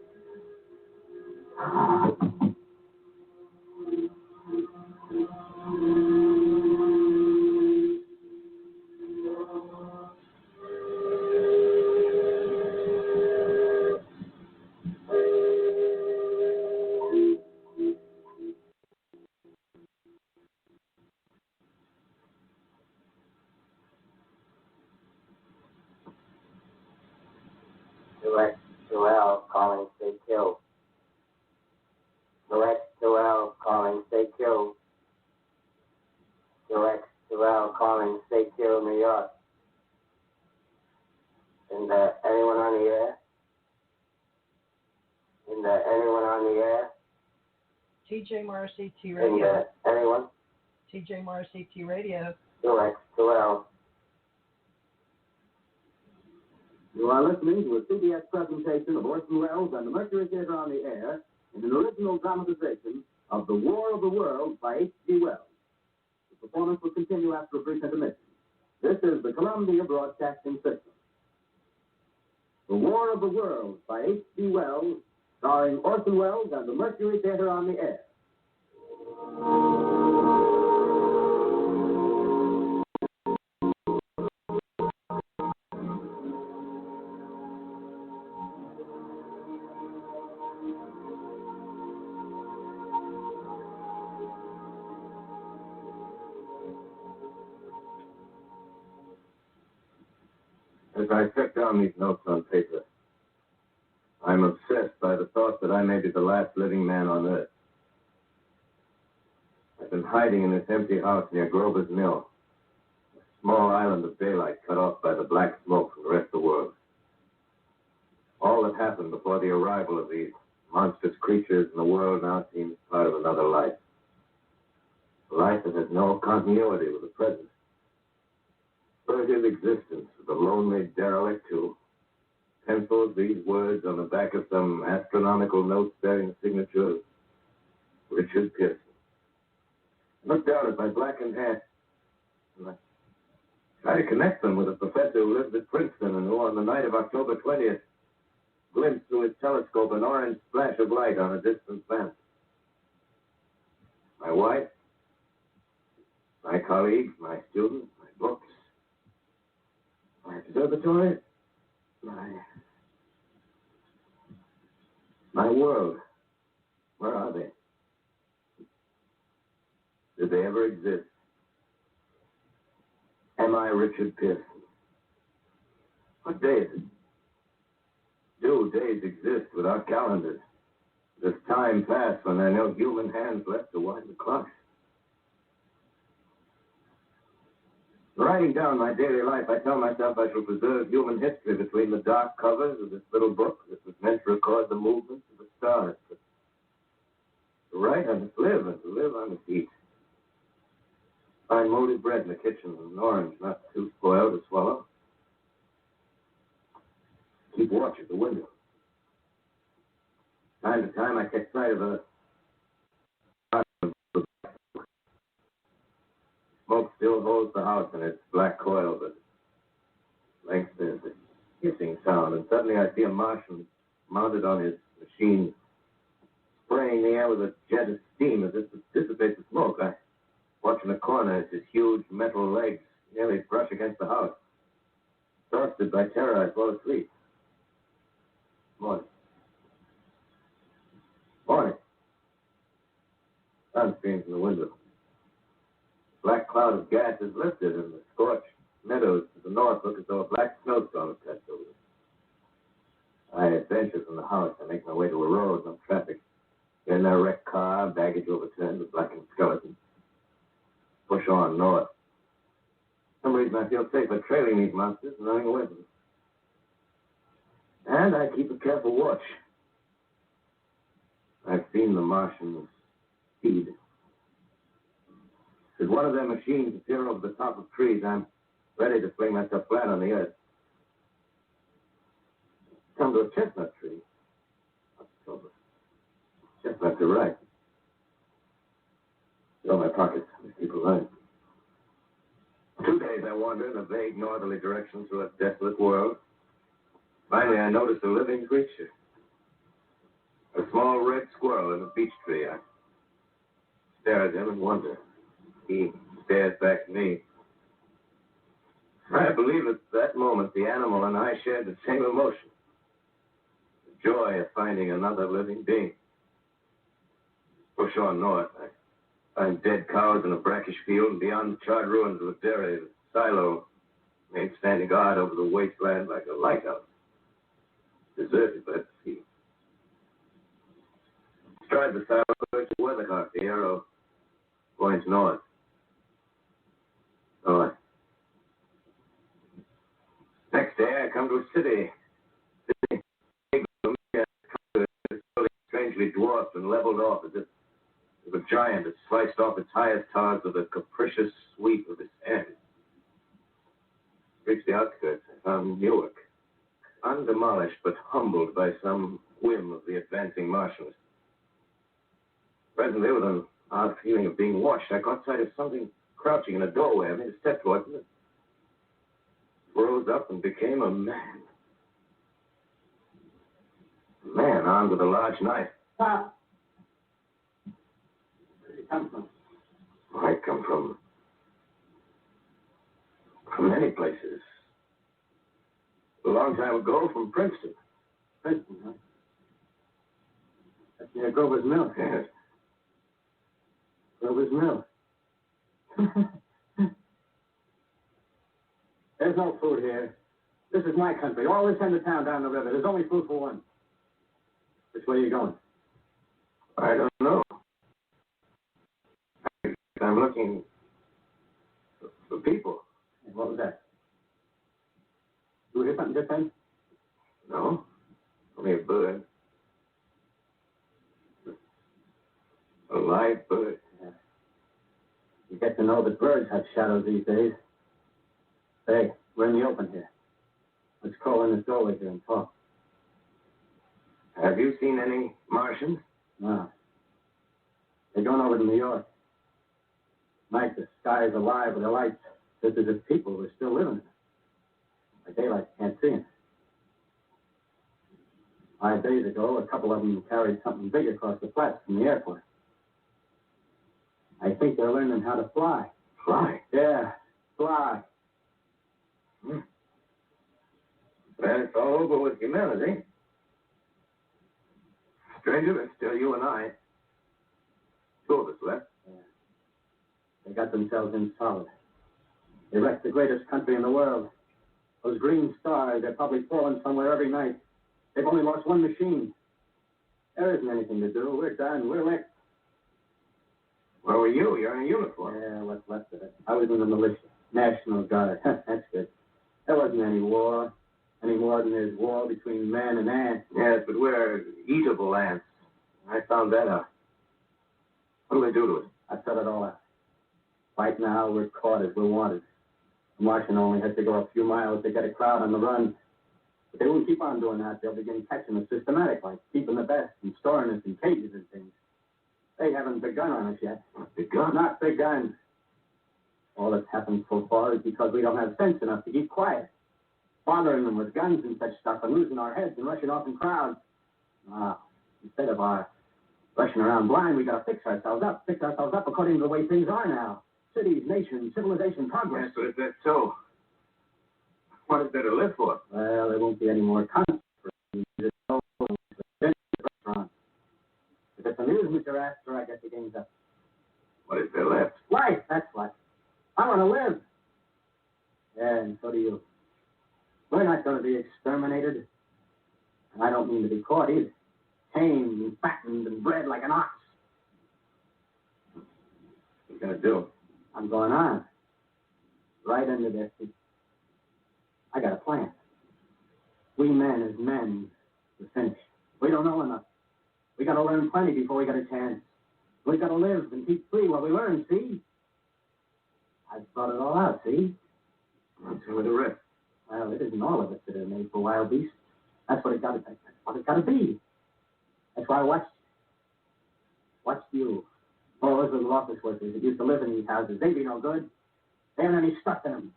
X2L calling, stay killed. X2L calling, stay killed. X2L calling, stay killed, New York. And anyone on the air? Anyone on the air? TJ Morris ET Radio. Anyone? TJ Morris ET Radio. X2L. You are listening to a CBS presentation of Orson Welles and the Mercury Theater on the Air in an original dramatization of The War of the Worlds by H.G. Wells. The performance will continue after a brief intermission. This is the Columbia Broadcasting System. The War of the Worlds by H.G. Wells, starring Orson Welles and the Mercury Theater on the Air. As I set down these notes on paper, I'm obsessed by the thought that I may be the last living man on Earth. I've been hiding in this empty house near Grover's Mill, a small island of daylight cut off by the black smoke from the rest of the world. All that happened before the arrival of these monstrous creatures in the world now seems part of another life. A life that has no continuity with the present. Furtive existence of the lonely derelict who pencils these words on the back of some astronomical note bearing the signature of Richard Pearson. I look down at my blackened hat and I try to connect them with a professor who lived at Princeton and who on the night of October 20th glimpsed through his telescope an orange flash of light on a distant planet. My wife, my colleagues, my students, my books, my observatory, my world. Where are they? Did they ever exist? Am I Richard Pearson? What day is it? Do days exist without calendars? Does time pass when there are no human hands left to wind the clocks? Writing down my daily life, I tell myself I shall preserve human history between the dark covers of this little book that was meant to record the movements of the stars. But to write and live, and to live on his eat. Find molded bread in the kitchen, and an orange not too spoiled to swallow. Keep watch at the window. Time to time, I catch sight of a smoke still holds the house in its black coil, but length there's a hissing sound, and suddenly I see a Martian mounted on his machine, spraying the air with a jet of steam as if to dissipate the smoke. I watch in the corner as his huge metal legs nearly brush against the house. Exhausted by terror, I fall asleep. Morning. Morning. Sun streams from the window. A black cloud of gas is lifted, and the scorched meadows to the north look as though a black snowstorm had passed over them. I venture from the house. I make my way to a road, no traffic. Get in a wrecked car, baggage overturned, a blackened skeleton. Push on north. For some reason I feel safer trailing these monsters and running away from them. And I keep a careful watch. I've seen the Martians feed. Should one of their machines appear over the top of trees, I'm ready to fling myself flat on the earth. Come to a chestnut tree. October. Chestnuts are ripe. Fill my pockets. I keep alive. 2 days I wander in a vague northerly direction through a desolate world. Finally, I notice a living creature. A small red squirrel in a beech tree. I stare at him and wonder. He stares back at me. I believe at that moment the animal and I shared the same emotion. The joy of finding another living being. Push on north. I find dead cows in a brackish field, and beyond the charred ruins of a dairy, the silo made standing guard over the wasteland like a lighthouse. Deserted by the sea. Stride the silo to Weathercock, the arrow points north. North. Next day, I come to a city. Strangely dwarfed and leveled off as if a giant had sliced off its highest towers with a capricious sweep of his hand. Reached the outskirts, I found Newark, undemolished but humbled by some whim of the advancing Martians. Presently, with an odd feeling of being watched, I caught sight of something crouching in a doorway. I made a step towards it. Rose up and became a man. A man armed with a large knife. Stop. Where did it come from? I come from many places. A long time ago, from Princeton. Princeton, huh? That's near Grover's Mill. Yes. Grover's Mill. There's no food here. This is my country. All this end of town down the river. There's only food for one. Which way are you going? I don't know. I'm looking for people. And what was that? You hear something different? No, only a bird. A live bird. Yeah. You get to know that birds have shadows these days. Hey, we're in the open here. Let's crawl in this doorway here and talk. Have you seen any Martians? No. They're going over to New York. Night, the sky is alive with the lights. Just as if people were still living in it. By daylight, you can't see them. 5 days ago, a couple of them carried something big across the flats from the airport. I think they're learning how to fly. Fly? Yeah, fly. Well, it's all over with humanity. Stranger, it's still you and I. 2 of us left. Yeah. They got themselves in solid. They wrecked the greatest country in the world. Those green stars, they're probably falling somewhere every night. They've only lost one machine. There isn't anything to do. We're done. We're licked. Where were you? You're in a uniform. Yeah, what's left of it. I was in the militia. National Guard. That's good. There wasn't any war. Any more than there's war between man and ant. Yes, but we're eatable ants. I found that out. What do they do to it? I set it all up. Right now, we're caught as we're wanted. The Martian only has to go a few miles to get a crowd on the run. If they won't keep on doing that, they'll begin catching us systematic, like keeping the best and storing us in cages and things. They haven't begun on us yet. Begun? Not begun. All that's happened so far is because we don't have sense enough to keep quiet. Bothering them with guns and such stuff and losing our heads and rushing off in crowds. Instead of our rushing around blind, we got to fix ourselves up according to the way things are now. Cities, nations, civilization, progress. Yes, but if that's so, what is there to live for? Well, there won't be any more concerts. If it's amusement you're after, I guess the game's up. What is there left? Life, that's what. I want to live. Yeah, and so do you. We're not going to be exterminated. And I don't mean to be caught either. Tamed and fattened and bred like an ox. What are you going to do? I'm going on. Right into their feet. I got a plan. We men as men are finished. We don't know enough. We got to learn plenty before we got a chance. We got to live and keep free while we learn, see? I've thought it all out, see? What's with the rest? Well, it isn't all of us that are made for wild beasts. That's what it got to be. That's what it got to be. That's why I watched you. All those little office workers that used to live in these houses, they be no good. They haven't any stuff in them.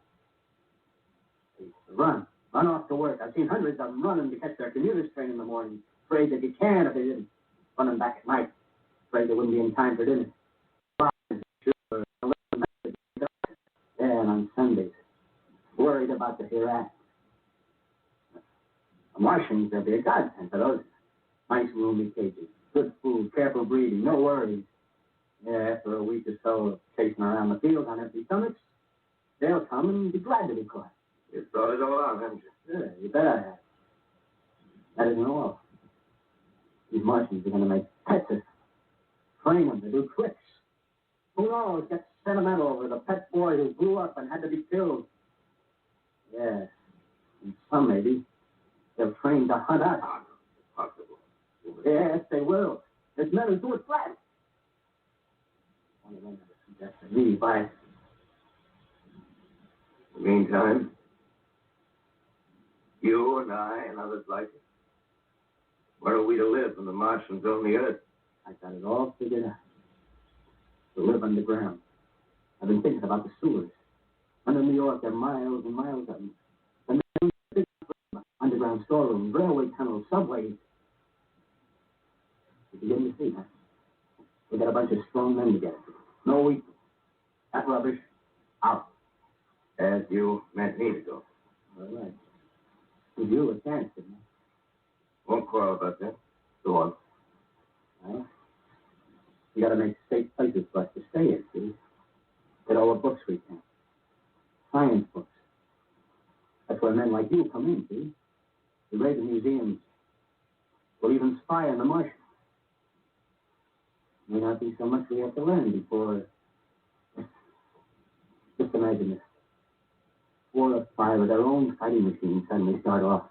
They used to run off to work. I've seen hundreds of them running to catch their commuter's train in the morning, afraid that you can if they didn't. Running back at night, afraid they wouldn't be in time for dinner. And on Sundays, worried about the hereafter. The Martians, there'll be a godsend for those. Nice roomy cages, good food, careful breeding, no worries. Yeah, after a week or so of chasing around the field on empty stomachs, they'll come and be glad to be caught. You've thought it all out, haven't you? Yeah, you bet I have. That isn't all. These Martians are going to make pets of them. Train them to do tricks. Who knows, get sentimental over the pet boy who grew up and had to be killed. Yeah, and some maybe, they'll train to hunt us. Possible. Yes, they will. There's men who do it flat. One of them never suggested me, by In the meantime, you and I and others like it, where are we to live when the Martians own the Earth? I got it all figured out. To live underground. I've been thinking about the sewers. Under New York, there are miles and miles of them. And then underground storerooms, railway tunnels, subways. You begin to see, huh? We got a bunch of strong men together. No weakness. That rubbish, out. As you meant me to go. All right. Give you a chance, didn't I? Won't quarrel about that. Go on. Well, you got to make safe places for us to stay in, see? Get all the books we can. Science books. That's where men like you come in, see? We raid the museums. We'll even spy on the Martians. May not be so much we have to learn before... Just imagine this. 4 or 5 of their own fighting machines suddenly start off.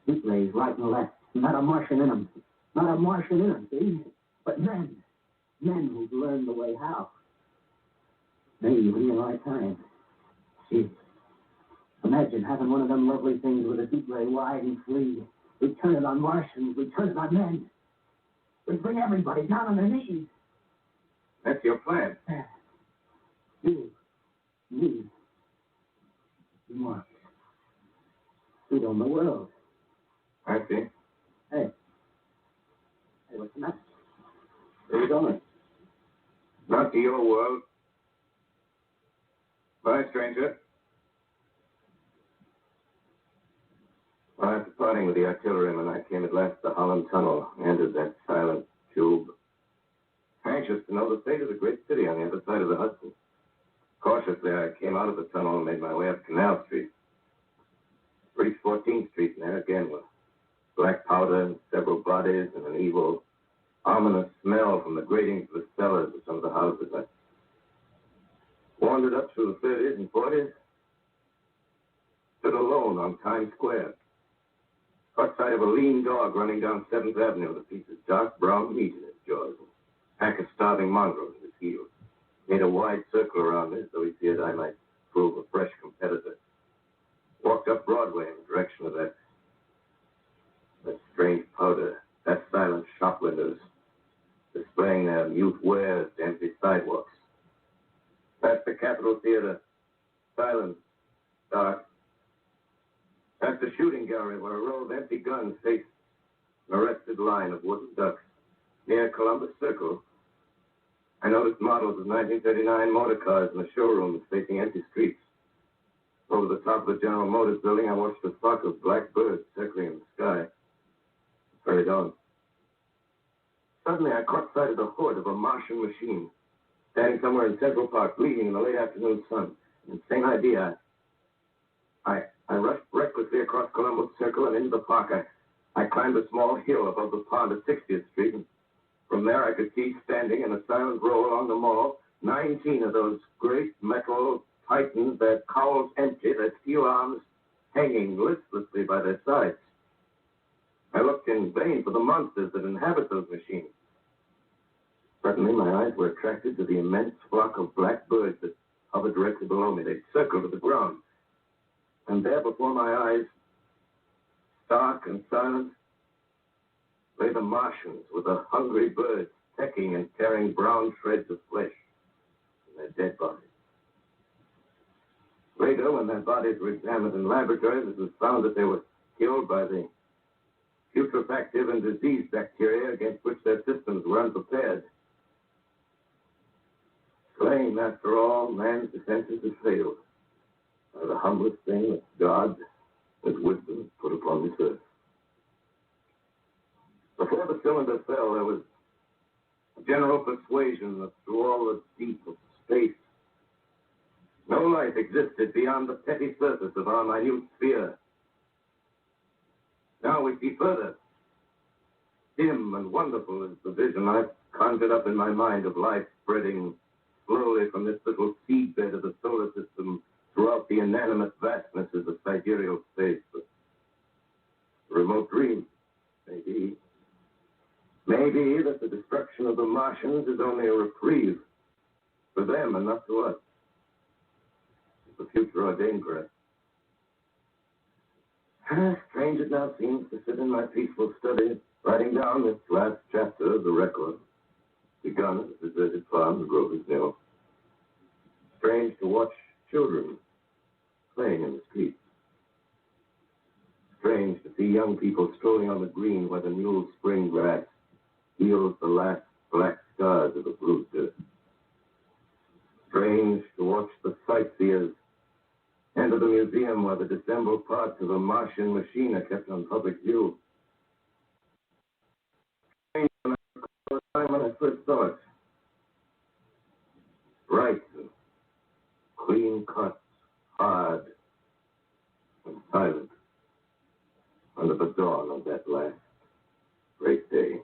Heat rays right and left. Not a Martian in them. Not a Martian in them, see? But men. Men who've learned the way how. Maybe we in our time. See? Imagine having one of them lovely things with a heat ray wide and free. We turn it on Martians. We turn it on men. We bring everybody down on their knees. That's your plan. You. Me. Mark. We own the world. I see. Hey, what's the matter? Where are you going? Not to your world. Bye, stranger. Well, after parting with the artilleryman, I came at last to Holland Tunnel, entered that silent tube. Anxious to know the fate of the great city on the other side of the Hudson. Cautiously, I came out of the tunnel and made my way up Canal Street. Reached 14th Street, and there again was black powder and several bodies and an evil, ominous smell from the gratings of the cellars of some of the houses. I wandered up through the 30s and 40s, stood alone on Times Square. Caught sight of a lean dog running down 7th Avenue with a piece of dark brown meat in his jaws. A pack of starving mongrels in Made a wide circle around me, so he feared I might prove a fresh competitor. Walked up Broadway in the direction of that strange powder, that silent shop windows, displaying their mute wares to empty sidewalks. Past the Capitol Theater, silent, dark. Past the shooting gallery where a row of empty guns faced an arrested line of wooden ducks. Near Columbus Circle, I noticed models of 1939 motor cars in the showrooms facing empty streets. Over the top of the General Motors building, I watched a flock of black birds circling in the sky. Hurried on. Suddenly, I caught sight of the hood of a Martian machine, standing somewhere in Central Park, bleeding in the late afternoon sun. Insane idea. I rushed recklessly across Columbus Circle and into the park. I climbed a small hill above the pond at 60th Street, and from there I could see, standing in a silent row along the mall, 19 of those great metal titans, their cowls empty, their steel arms hanging listlessly by their sides. I looked in vain for the monsters that inhabit those machines. Suddenly, my eyes were attracted to the immense flock of black birds that hovered directly below me. They circled to the ground. And there before my eyes, stark and silent, lay the Martians with the hungry birds pecking and tearing brown shreds of flesh from their dead bodies. Later, when their bodies were examined in laboratories, it was found that they were killed by the putrefactive and disease bacteria against which their systems were unprepared. Slain, after all, man's defenses have failed by the humblest thing that God, with wisdom, put upon this earth. Before the cylinder fell, there was a general persuasion that through all the deep of space, no life existed beyond the petty surface of our minute sphere. Now we see further. Dim and wonderful is the vision I've conjured up in my mind of life spreading slowly from this little seedbed of the solar system throughout the inanimate vastnesses of sidereal space. But a remote dream, maybe. Maybe that the destruction of the Martians is only a reprieve for them and not to us. The future ordained for us. Strange it now seems to sit in my peaceful study, writing down this last chapter of the record, begun at the deserted farm of Grover's Mill. Strange to watch children playing in the streets. Strange to see young people strolling on the green where the new spring grass heals the last black scars of the blue dirt. Strange to watch the sightseers enter the museum where the disassembled parts of a Martian machine are kept on public view. Strange when I recall the time when I first saw it. Bright and clean cut, hard and silent, under the dawn of that last great day.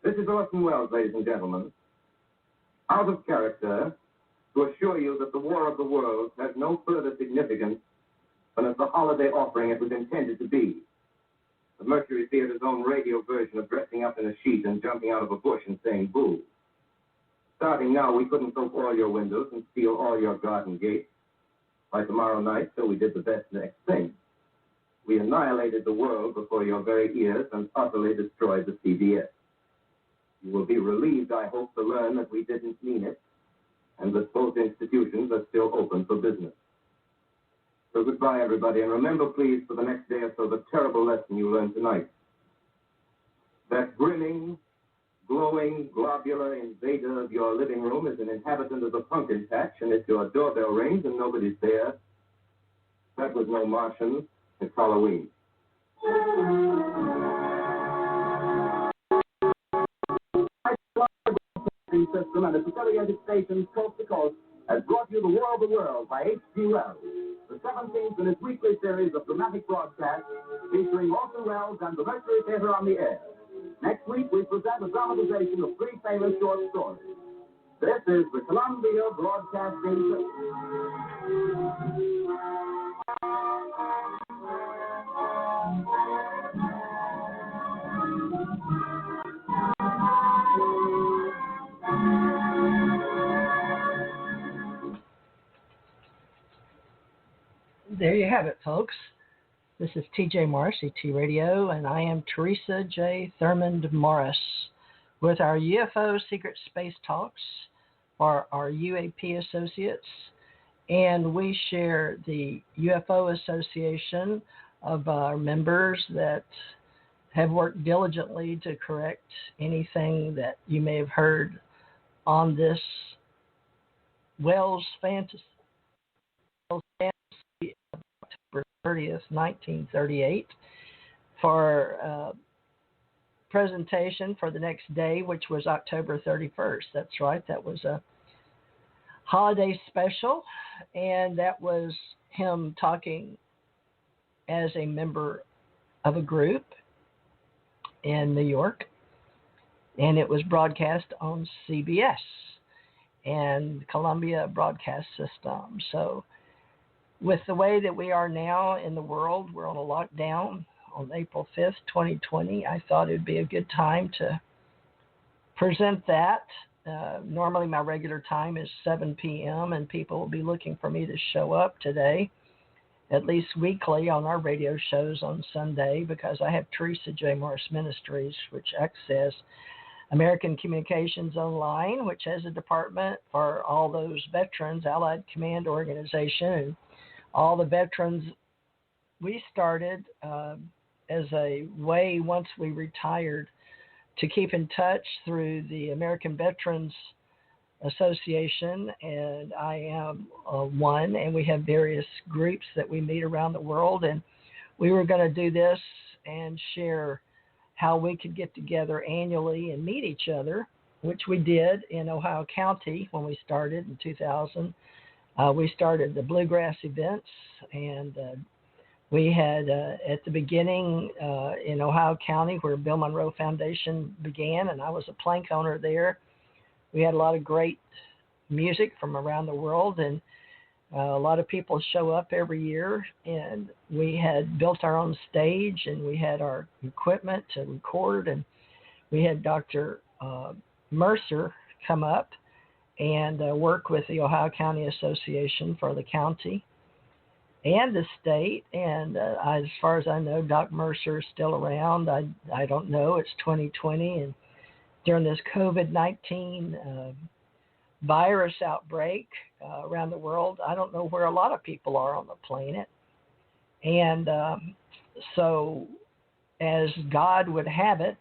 This is Orson Welles, ladies and gentlemen. Out of character, to assure you that the War of the Worlds has no further significance than as the holiday offering it was intended to be. The Mercury Theater's own radio version of dressing up in a sheet and jumping out of a bush and saying boo. Starting now, we couldn't soak all your windows and steal all your garden gates. By tomorrow night, so we did the best next thing. We annihilated the world before your very ears and utterly destroyed the CBS. You will be relieved, I hope, to learn that we didn't mean it, and that both institutions are still open for business. So goodbye, everybody, and remember, please, for the next day or so, the terrible lesson you learned tonight. That grinning, glowing, globular invader of your living room is an inhabitant of the pumpkin patch, and if your doorbell rings and nobody's there, that was no Martian, it's Halloween. System and its affiliated stations coast to coast has brought you The War of the World by H.G. Wells, the 17th in its weekly series of dramatic broadcasts featuring Orson Welles and the Mercury Theater on the air. Next week, we present a dramatization of 3 famous short stories. This is the Columbia Broadcasting There you have it, folks. This is TJ Morris, ET Radio, and I am Teresa J. Thurmond Morris with our UFO Secret Space Talks for our UAP associates. And we share the UFO Association of our members that have worked diligently to correct anything that you may have heard on this Wells fantasy of October 30th, 1938, for presentation for the next day, which was October 31st. That's right, that was a holiday special, and that was him talking as a member of a group in New York, and it was broadcast on CBS and Columbia Broadcast System. So with the way that we are now in the world, we're on a lockdown on April 5th, 2020. I thought it would be a good time to present that. Normally my regular time is 7 p.m. and people will be looking for me to show up today, at least weekly, on our radio shows on Sunday, because I have Teresa J. Morris Ministries, which access American Communications Online, which has a department for all those veterans, Allied Command Organization, and all the veterans. We started as a way, once we retired, to keep in touch through the American Veterans Association, and I am one, and we have various groups that we meet around the world, and we were going to do this and share how we could get together annually and meet each other, which we did in Ohio County when we started in 2000. We started the Bluegrass events, and we had at the beginning in Ohio County, where Bill Monroe Foundation began, and I was a plank owner there. We had a lot of great music from around the world, and a lot of people show up every year, and we had built our own stage, and we had our equipment to record, and we had Dr. Mercer come up and work with the Ohio County Association for the county and the state. And as far as I know, Doc Mercer is still around. I don't know. It's 2020, and during this COVID-19 virus outbreak around the world, I don't know where a lot of people are on the planet. And so as God would have it,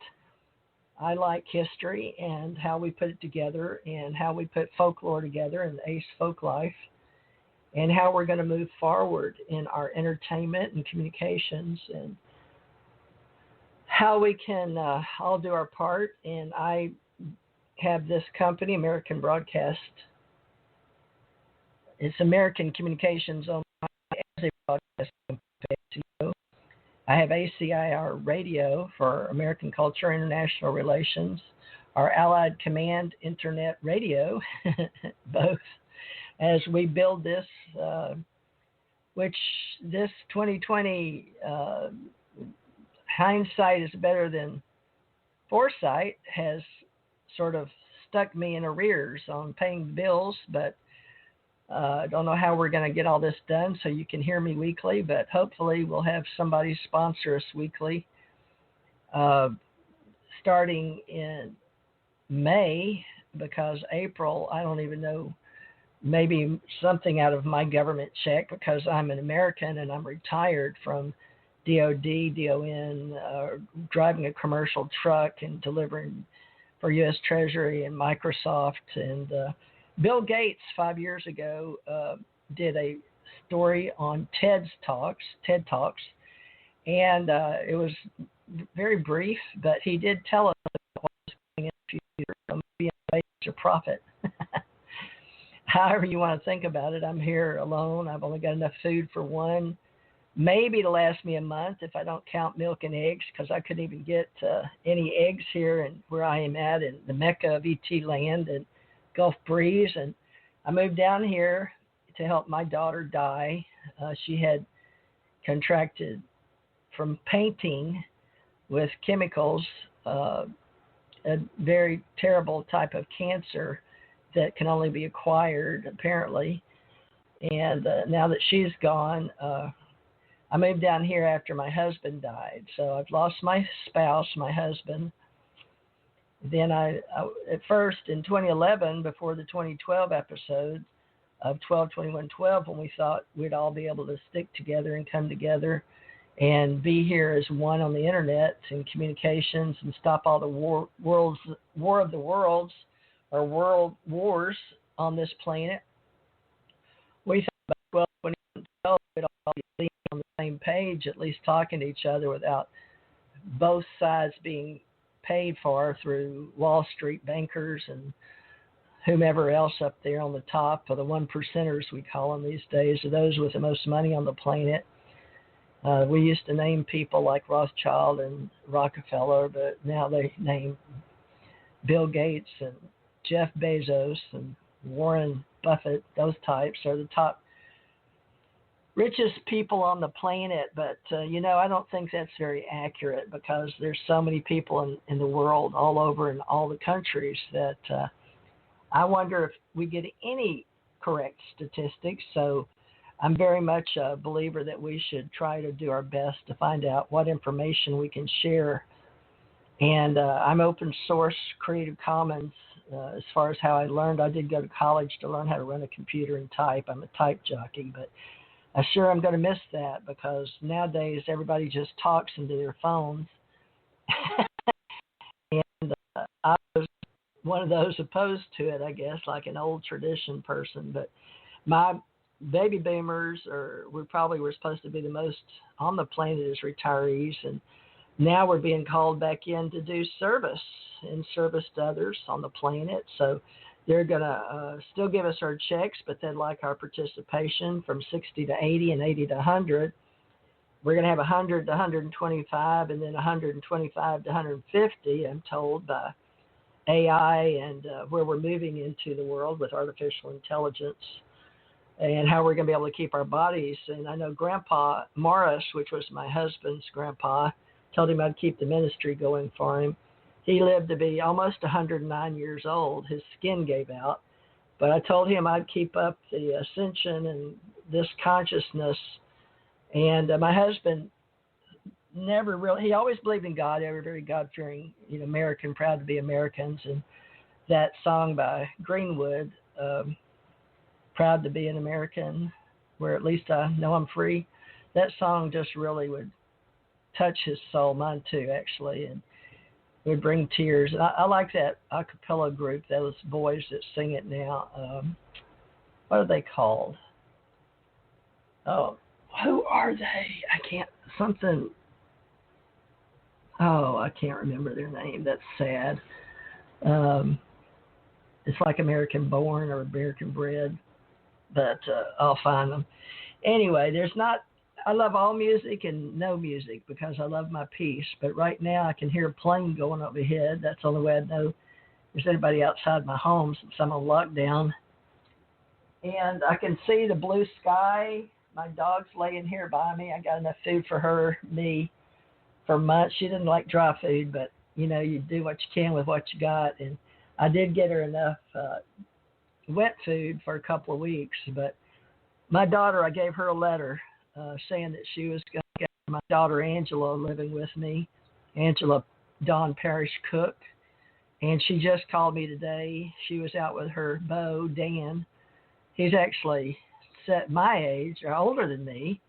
I like history and how we put it together and how we put folklore together in the Ace Folk Life, and how we're going to move forward in our entertainment and communications, and how we can all do our part. And I have this company, American Broadcast. It's American Communications Online as a broadcast company. I have ACIR Radio for American Culture International Relations, our Allied Command Internet Radio, both, as we build this, which this 2020, hindsight is better than foresight, has sort of stuck me in arrears on paying bills, but I don't know how we're going to get all this done so you can hear me weekly, but hopefully we'll have somebody sponsor us weekly starting in May, because April, I don't even know, maybe something out of my government check, because I'm an American and I'm retired from DOD, DON, driving a commercial truck and delivering for U.S. Treasury and Microsoft. And Bill Gates 5 years ago did a story on TED Talks, and it was very brief, but he did tell us what was going in the future, from being a major prophet. However you want to think about it, I'm here alone. I've only got enough food for one, maybe to last me a month if I don't count milk and eggs, because I couldn't even get any eggs here and where I am at in the Mecca of ET land. And Gulf breeze, and I moved down here to help my daughter die. She had contracted from painting with chemicals a very terrible type of cancer that can only be acquired, apparently. And now that she's gone, I moved down here after my husband died. So I've lost my spouse, my husband. Then I at first in 2011, before the 2012 episode of 12/21/12, when we thought we'd all be able to stick together and come together and be here as one on the internet and communications and stop all the war of the worlds or world wars on this planet. We thought about 12/21/12 we'd all be on the same page, at least talking to each other without both sides being paid for through Wall Street bankers and whomever else up there on the top, or the 1%ers we call them these days, are those with the most money on the planet. We used to name people like Rothschild and Rockefeller, but now they name Bill Gates and Jeff Bezos and Warren Buffett. Those types are the top richest people on the planet, but I don't think that's very accurate, because there's so many people in the world, all over in all the countries, that I wonder if we get any correct statistics. So I'm very much a believer that we should try to do our best to find out what information we can share. And I'm open source, Creative Commons, as far as how I learned. I did go to college to learn how to run a computer and type. I'm a type jockey, but I sure am going to miss that, because nowadays everybody just talks into their phones. And I was one of those opposed to it, I guess, like an old tradition person. But my baby boomers were supposed to be the most on the planet as retirees, and now we're being called back in to do service to others on the planet. So they're going to still give us our checks, but they'd like our participation from 60 to 80 and 80 to 100. We're going to have 100 to 125 and then 125 to 150, I'm told, by AI and where we're moving into the world with artificial intelligence, and how we're going to be able to keep our bodies. And I know Grandpa Morris, which was my husband's grandpa, told him I'd keep the ministry going for him. He lived to be almost 109 years old. His skin gave out. But I told him I'd keep up the ascension and this consciousness. And my husband he always believed in God, very God-fearing, American, proud to be Americans. And that song by Greenwood, Proud to be an American, where at least I know I'm free, that song just really would touch his soul, mine too, actually, and it would bring tears. And I like that a cappella group, those boys that sing it now. What are they called? Oh, who are they? I can't remember their name. That's sad. It's like American Born or American Bred, but I'll find them. Anyway, I love all music and no music, because I love my peace. But right now I can hear a plane going overhead. That's the only way I know there's anybody outside my home, since I'm on lockdown. And I can see the blue sky. My dog's laying here by me. I got enough food for me for months. She didn't like dry food, but you do what you can with what you got. And I did get her enough wet food for a couple of weeks. But my daughter, I gave her a letter saying that she was going to get my daughter Angela living with me, Angela Dawn Parrish Cook. And she just called me today. She was out with her beau, Dan. He's actually set my age, or older than me,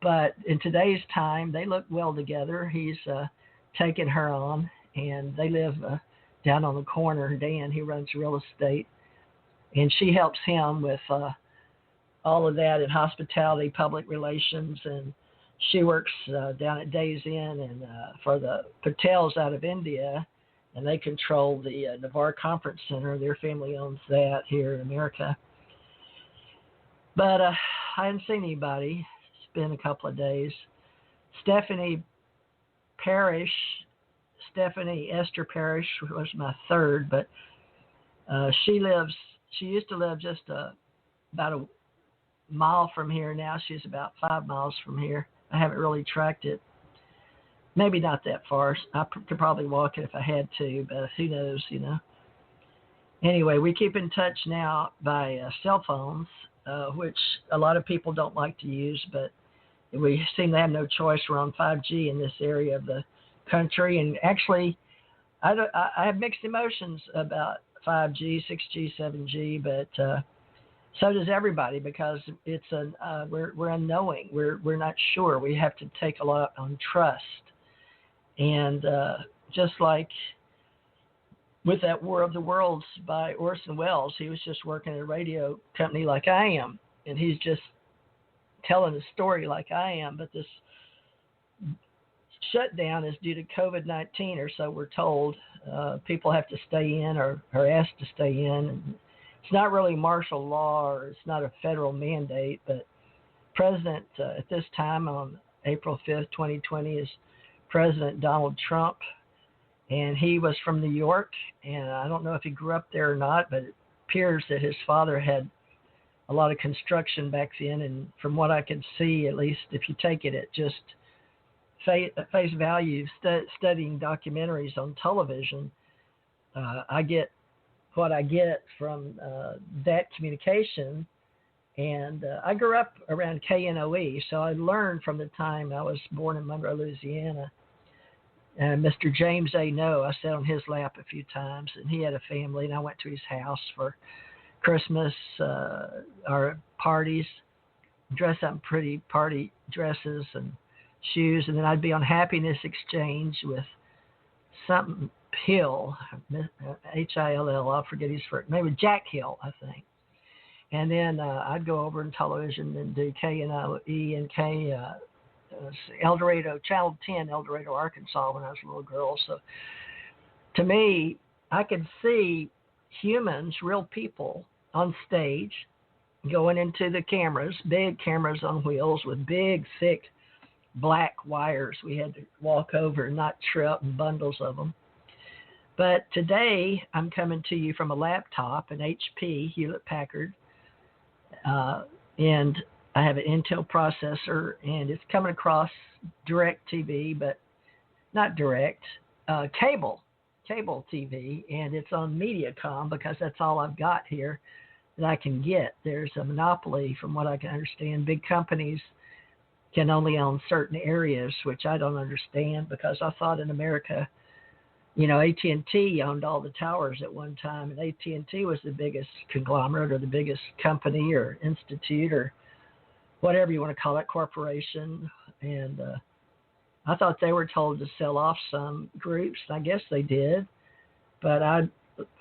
but in today's time, they look well together. He's taken her on, and they live down on the corner. Dan, he runs real estate, and she helps him with all of that in hospitality, public relations, and she works down at Days Inn and for the Patels out of India, and they control the Navarre Conference Center. Their family owns that here in America. But I hadn't seen anybody. It's been a couple of days. Stephanie Esther Parrish was my third, but She used to live just about a mile from here. Now she's about 5 miles from here. I haven't really tracked it. Maybe not that far. I could probably walk it if I had to, but who knows, Anyway, we keep in touch now by cell phones, which a lot of people don't like to use, but we seem to have no choice. We're on 5G in this area of the country, and actually, I have mixed emotions about 5G, 6G, 7G, but so does everybody, because it's we're unknowing. We're not sure. We have to take a lot on trust, and just like with that War of the Worlds by Orson Welles, he was just working at a radio company like I am, and he's just telling a story like I am, but this shutdown is due to COVID-19, or so we're told. People have to stay in or are asked to stay in. And it's not really martial law, or it's not a federal mandate, but President at this time on April 5th, 2020 is President Donald Trump, and he was from New York, and I don't know if he grew up there or not, but it appears that his father had a lot of construction back then, and from what I could see, at least if you take it at just face value, studying documentaries on television, I get what I get from that communication, and I grew up around KNOE, so I learned from the time I was born in Monroe, Louisiana. And Mr. James A. No, I sat on his lap a few times, and he had a family, and I went to his house for Christmas or parties, dress up in pretty party dresses and shoes, and then I'd be on Happiness Exchange with something Hill, Hill, I'll forget his first, maybe Jack Hill, I think. And then I'd go over in television and do KNOE and El Dorado, Channel 10, El Dorado, Arkansas, when I was a little girl. So to me, I could see humans, real people, on stage going into the cameras, big cameras on wheels with big, thick, black wires we had to walk over and not trip, and bundles of them. But today, I'm coming to you from a laptop, an HP, Hewlett-Packard, and I have an Intel processor, and it's coming across direct TV, but not direct, cable TV, and it's on Mediacom, because that's all I've got here that I can get. There's a monopoly, from what I can understand. Big companies can only own certain areas, which I don't understand, because I thought in America, AT&T owned all the towers at one time, and AT&T was the biggest conglomerate, or the biggest company or institute, or whatever you want to call it, corporation. And I thought they were told to sell off some groups. I guess they did, but I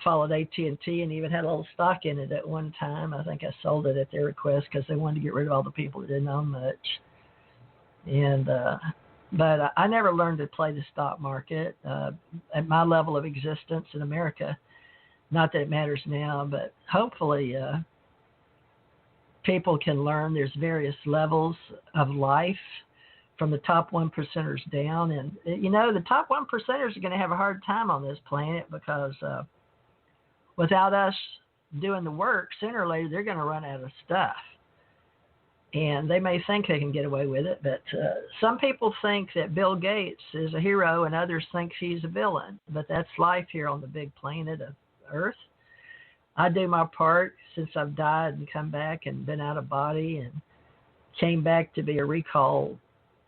followed AT&T and even had a little stock in it at one time. I think I sold it at their request, because they wanted to get rid of all the people that didn't own much. And but I never learned to play the stock market at my level of existence in America. Not that it matters now, but hopefully people can learn. There's various levels of life, from the top 1%ers down. And, the top 1%ers are going to have a hard time on this planet, because without us doing the work, sooner or later, they're going to run out of stuff. And they may think they can get away with it, but some people think that Bill Gates is a hero and others think he's a villain. But that's life here on the big planet of Earth. I do my part since I've died and come back and been out of body and came back to be a recall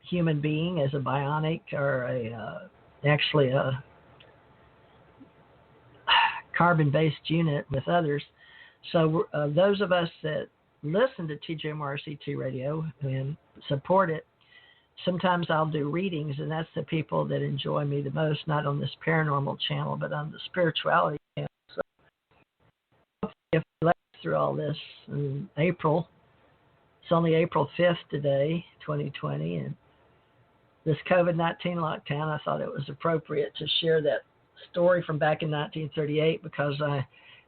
human being as a bionic, or actually a carbon-based unit with others. So those of us that listen to TJMRCT Radio and support it, sometimes I'll do readings, and that's the people that enjoy me the most, not on this paranormal channel, but on the spirituality channel. So if we last through all this in April, it's only April 5th today, 2020, and this COVID-19 lockdown, I thought it was appropriate to share that story from back in 1938, because I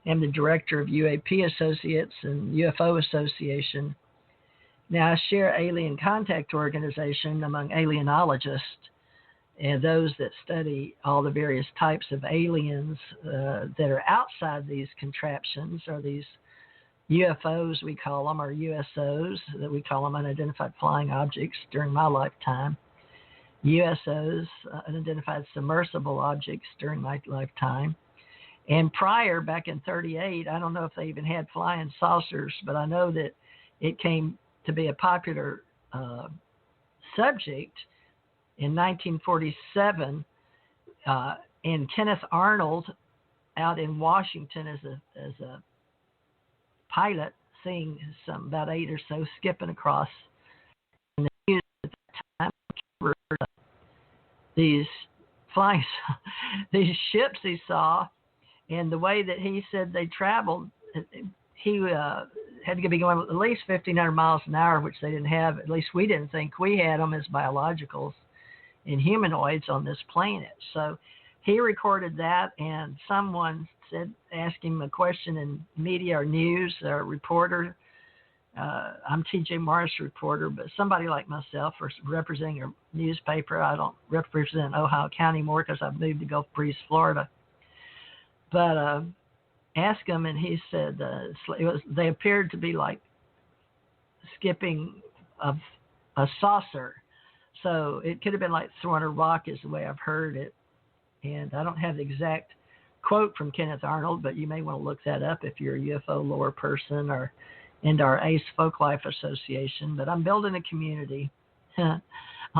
am the director of UAP Associates and UFO Association. Now, I share Alien Contact Organization among alienologists, and those that study all the various types of aliens that are outside these contraptions, or these UFOs we call them, or USOs that we call them, unidentified flying objects during my lifetime. USOs, unidentified submersible objects during my lifetime. And prior, back in 1938, I don't know if they even had flying saucers, but I know that it came to be a popular subject in 1947, and Kenneth Arnold out in Washington as a pilot, seeing some about 8 or so skipping across. And the news at that time covered these flying, these ships he saw, and the way that he said they traveled, he had to be going at least 1,500 miles an hour, which they didn't have. At least we didn't think we had them as biologicals and humanoids on this planet. So he recorded that, and someone asked him a question in media or news, or reporter. I'm T.J. Morris reporter, but somebody like myself, or representing a newspaper. I don't represent Ohio County more because I've moved to Gulf Breeze, Florida. But asked him, and he said they appeared to be like skipping of a saucer. So it could have been like throwing a rock, is the way I've heard it. And I don't have the exact quote from Kenneth Arnold, but you may want to look that up if you're a UFO lore person or into our ACE Folklife Association. But I'm building a community on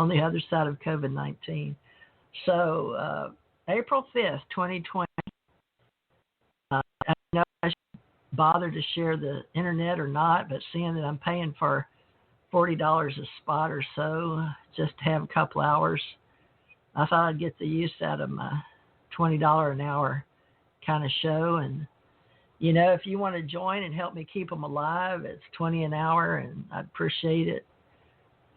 the other side of COVID-19. So April 5th, 2020, I know I should bother to share the internet or not, but seeing that I'm paying for $40 a spot or so just to have a couple hours, I thought I'd get the use out of my $20 an hour kind of show. And, you know, if you want to join and help me keep them alive, it's $20 an hour, and I'd appreciate it.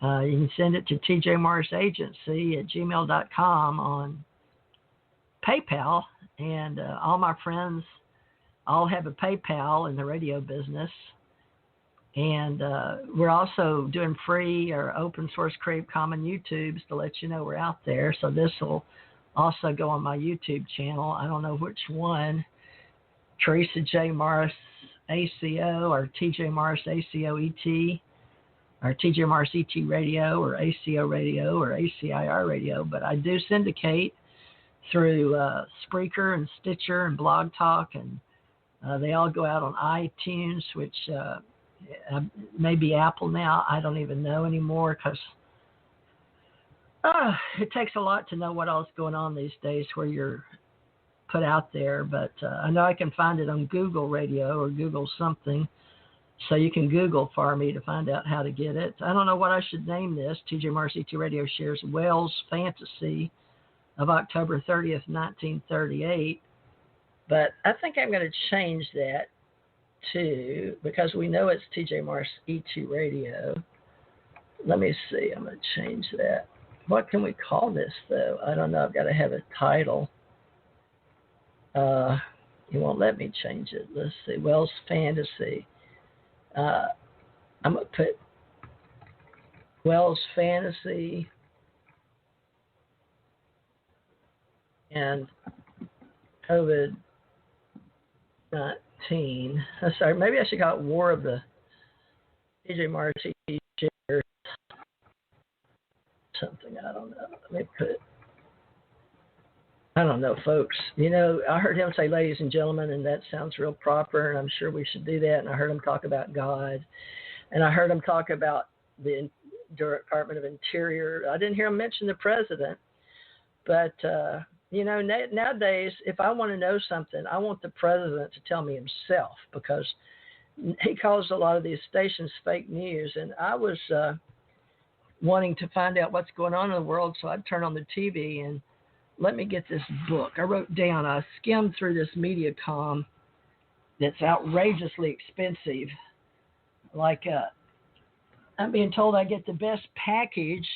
You can send it to tjmorrisagency@gmail.com on PayPal. And all my friends all have a PayPal in the radio business. And we're also doing free or open source Creative Commons YouTubes to let you know we're out there. So this will also go on my YouTube channel. I don't know which one, Teresa J. Morris ACO, or TJ Morris ACO ET, or TJ Morris ET Radio, or ACO Radio, or ACIR Radio. But I do syndicate through Spreaker and Stitcher and Blog Talk, and they all go out on iTunes, which maybe Apple now. I don't even know anymore, because it takes a lot to know what else is going on these days where you're put out there. But I know I can find it on Google Radio or Google something. So you can Google for me to find out how to get it. I don't know what I should name this. TJ Morris ET Radio shares Wells Fantasy of October 30th, 1938. But I think I'm going to change that to, because we know it's TJ Morris ET Radio. Let me see. I'm going to change that. What can we call this, though? I don't know. I've got to have a title. You won't let me change it. Let's see. Wells Fantasy. I'm going to put Wells Fantasy and COVID-19. Sorry, maybe I should call it War of the TJ Morris shares something. I don't know. Let me put it. I don't know, folks. You know, I heard him say ladies and gentlemen, and that sounds real proper, and I'm sure we should do that. And I heard him talk about God, and I heard him talk about the Department of Interior. I didn't hear him mention the president, but you know, nowadays, if I want to know something, I want the president to tell me himself, because he calls a lot of these stations fake news. And I was wanting to find out what's going on in the world, so I'd turn on the TV and let me get this book. I wrote down, I skimmed through this MediaCom that's outrageously expensive. Like, I'm being told I get the best package,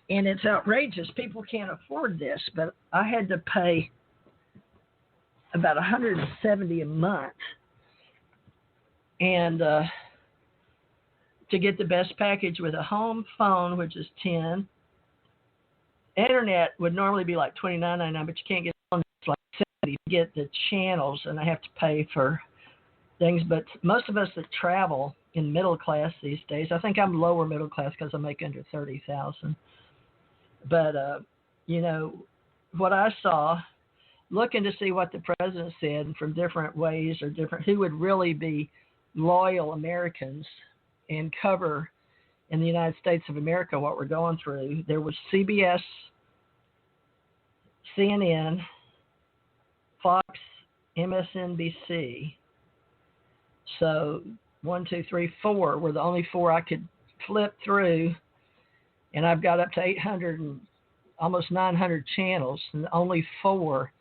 and it's outrageous. People can't afford this, but I had to pay about $170 a month, and to get the best package with a home phone, which is $10, internet would normally be like $29.99, but you can't get on. It's like $70 to get the channels, and I have to pay for things. But most of us that travel in middle class these days, I think I'm lower middle class because I make under $30,000. But what I saw, looking to see what the president said from different ways or different, who would really be loyal Americans and cover in the United States of America what we're going through. There was CBS, CNN, Fox, MSNBC. So 1, 2, 3, 4 were the only 4 I could flip through, and I've got up to 800 and almost 900 channels, and only 4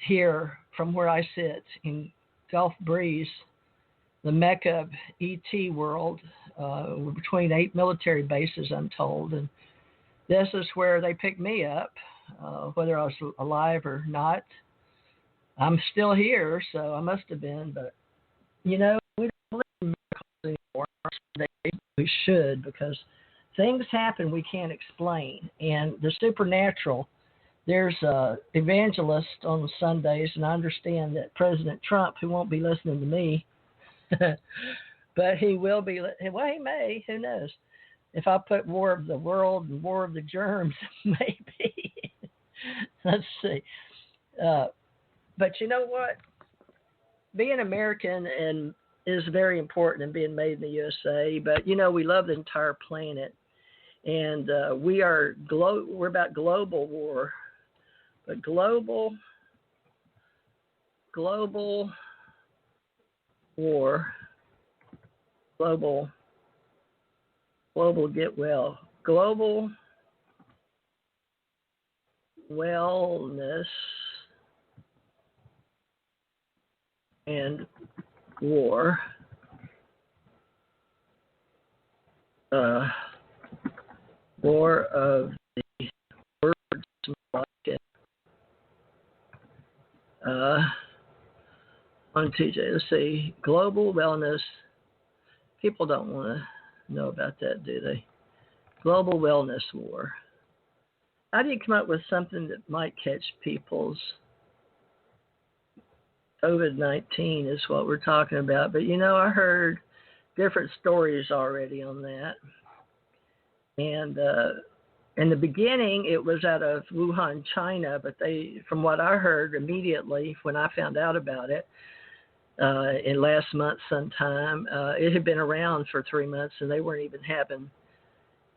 here from where I sit in Gulf Breeze, the mecca of ET world. We're between 8 military bases, I'm told, and this is where they picked me up, whether I was alive or not. I'm still here, so I must have been, but we don't believe in miracles anymore. We should, because things happen we can't explain, and the supernatural. There's evangelists on Sundays, and I understand that President Trump, who won't be listening to me, but he will be. Well, he may. Who knows? If I put War of the World and War of the Germs, maybe. Let's see. But you know what? Being American is very important, and being made in the USA. But we love the entire planet, and we're about global war. But global war, global get well, global wellness and war. War of the words market. On TJ, let's see. Global wellness. People don't want to know about that, do they? Global wellness war. How do you come up with something that might catch people's COVID-19 is what we're talking about. But, I heard different stories already on that. And in the beginning, it was out of Wuhan, China. But from what I heard immediately when I found out about it, in last month sometime, it had been around for 3 months, and they weren't even having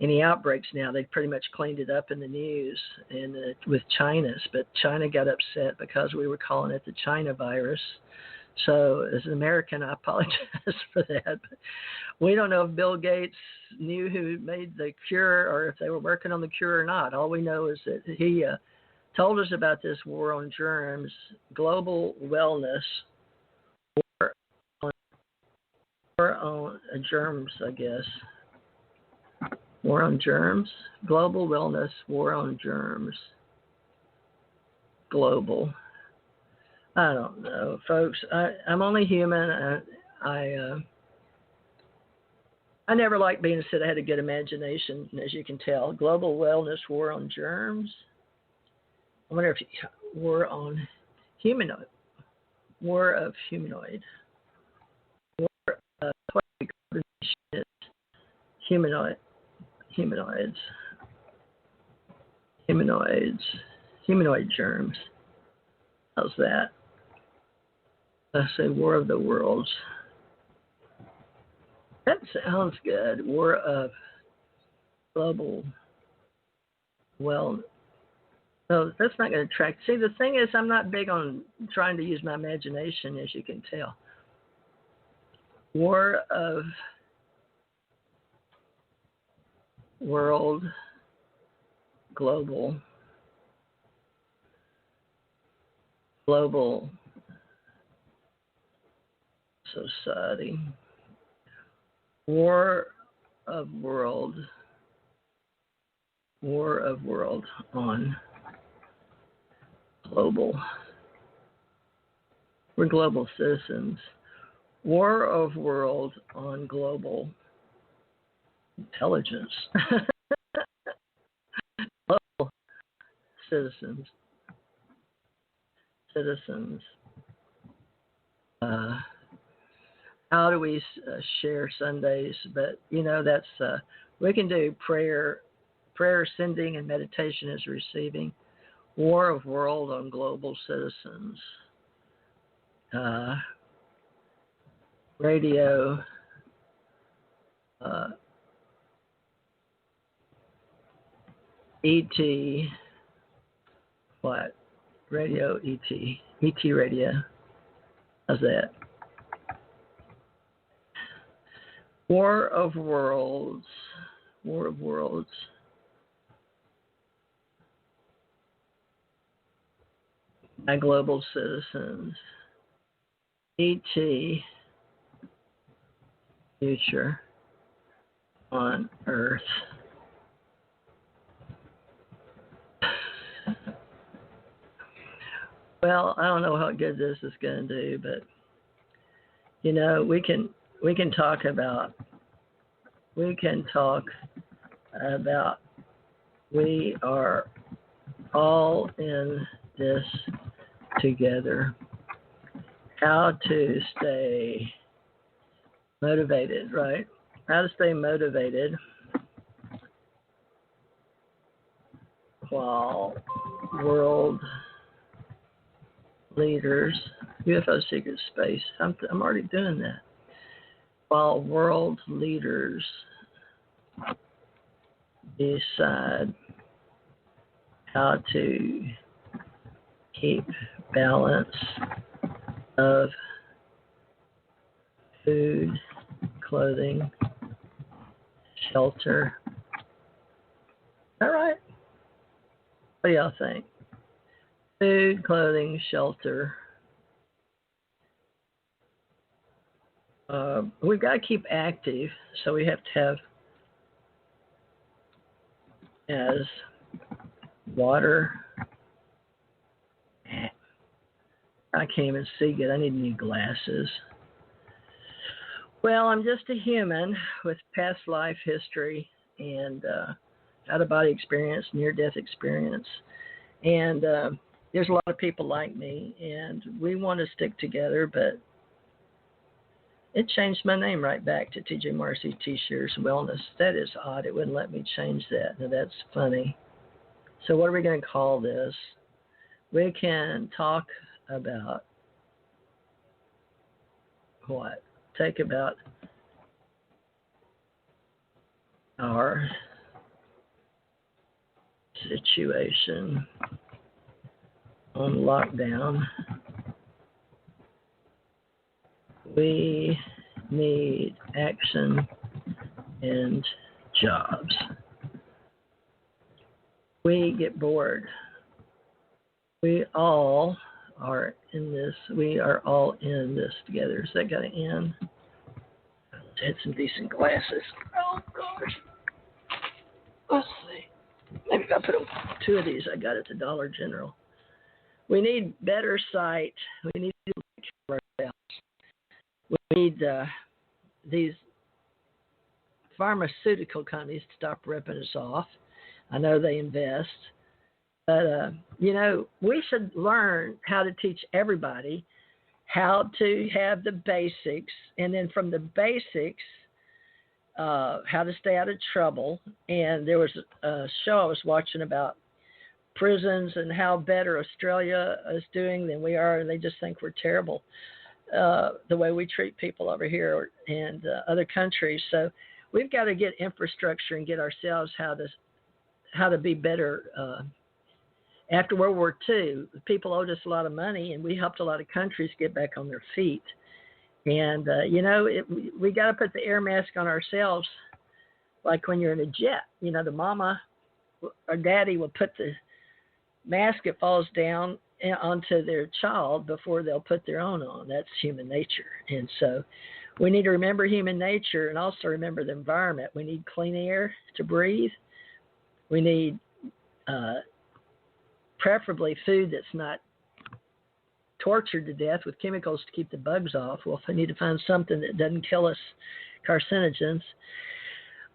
any outbreaks now. They pretty much cleaned it up in the news and with China's, but China got upset because we were calling it the China virus. So as an American, I apologize for that. But we don't know if Bill Gates knew who made the cure or if they were working on the cure or not. All we know is that he told us about this war on germs, global wellness, war on germs, I guess. War on germs, global wellness, war on germs, global. I don't know, folks. I'm only human. I never liked being said I had a good imagination, as you can tell. Global wellness, war on germs. I wonder if war on humanoid, war of humanoid, war of what we call this humanoid. Humanoid germs. How's that? Let's say War of the Worlds. That sounds good. War of global. Well, no, that's not going to attract. See, the thing is, I'm not big on trying to use my imagination, as you can tell. War of world, global society, war of world on global. We're global citizens. War of world on global intelligence. Global citizens. How do we share Sundays? But that's we can do prayer sending, and meditation is receiving. War of World on Global Citizens. Radio. ET. What? Radio ET. ET Radio. How's that? War of Worlds. War of Worlds. My Global Citizens. ET. Future on Earth. Well, I don't know how good this is going to do, but we can talk about we are all in this together. How to stay motivated, right? How to stay motivated while world leaders, UFO secret space. I'm already doing that. While world leaders decide how to keep balance of food, clothing, shelter. All right. What do y'all think? Food, clothing, shelter. We've got to keep active, so we have to have as water. I can't even see good. I need new glasses. Well, I'm just a human with past life history and out-of-body experience, near-death experience. And there's a lot of people like me, and we want to stick together, but it changed my name right back to TJ Marcy T-Shirts Wellness. That is odd. It wouldn't let me change that. Now, that's funny. So what are we going to call this? We can talk about what? Take about our situation on lockdown. We need action and jobs. We get bored. We all are in this. We are all in this together. Is that going to end? I had some decent glasses. Oh, gosh. Let's see. Maybe if I put two of these I got at the Dollar General. We need better sight. We need to take care of ourselves. We need these pharmaceutical companies to stop ripping us off. I know they invest. But, we should learn how to teach everybody how to have the basics. And then from the basics, how to stay out of trouble. And there was a show I was watching about prisons and how better Australia is doing than we are. And they just think we're terrible, the way we treat people over here and other countries. So we've got to get infrastructure and get ourselves how to be better. After World War II, people owed us a lot of money, and we helped a lot of countries get back on their feet. And, we got to put the air mask on ourselves, like when you're in a jet. The mama or daddy will put the mask that falls down onto their child before they'll put their own on. That's human nature. And so we need to remember human nature and also remember the environment. We need clean air to breathe. We need preferably food that's not tortured to death with chemicals to keep the bugs off. Well, we need to find something that doesn't kill us, carcinogens.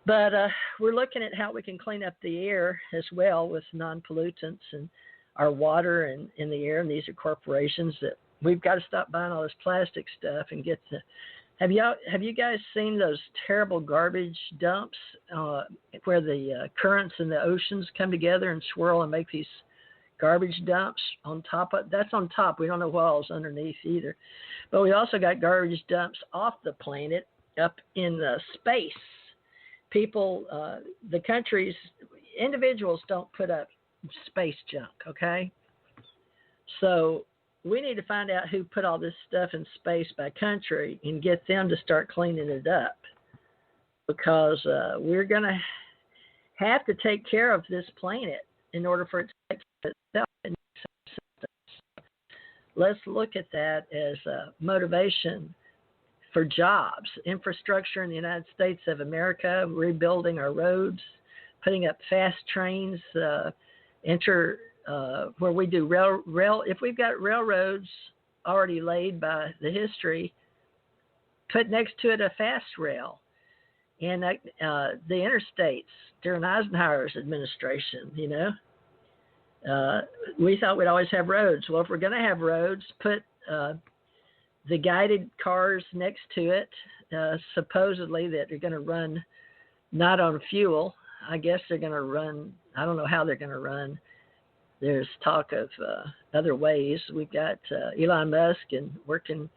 But we're looking at how we can clean up the air as well with non-pollutants and our water and in the air. And these are corporations that we've got to stop buying all this plastic stuff and get the. Have you guys seen those terrible garbage dumps where the currents in the oceans come together and swirl and make these garbage dumps on top of? That's on top. We don't know what all's underneath either. But we also got garbage dumps off the planet up in space. People, the countries, individuals don't put up space junk, okay? So we need to find out who put all this stuff in space by country and get them to start cleaning it up, because we're going to have to take care of this planet in order for it to take care of itself. Let's look at that as a motivation for jobs, infrastructure in the United States of America, rebuilding our roads, putting up fast trains, where we do rail. If we've got railroads already laid by the history, put next to it a fast rail. And the interstates during Eisenhower's administration, we thought we'd always have roads. Well, if we're going to have roads, put the guided cars next to it, supposedly that they're going to run not on fuel. I guess they're going to run, I don't know how they're going to run. There's talk of other ways. We've got Elon Musk and working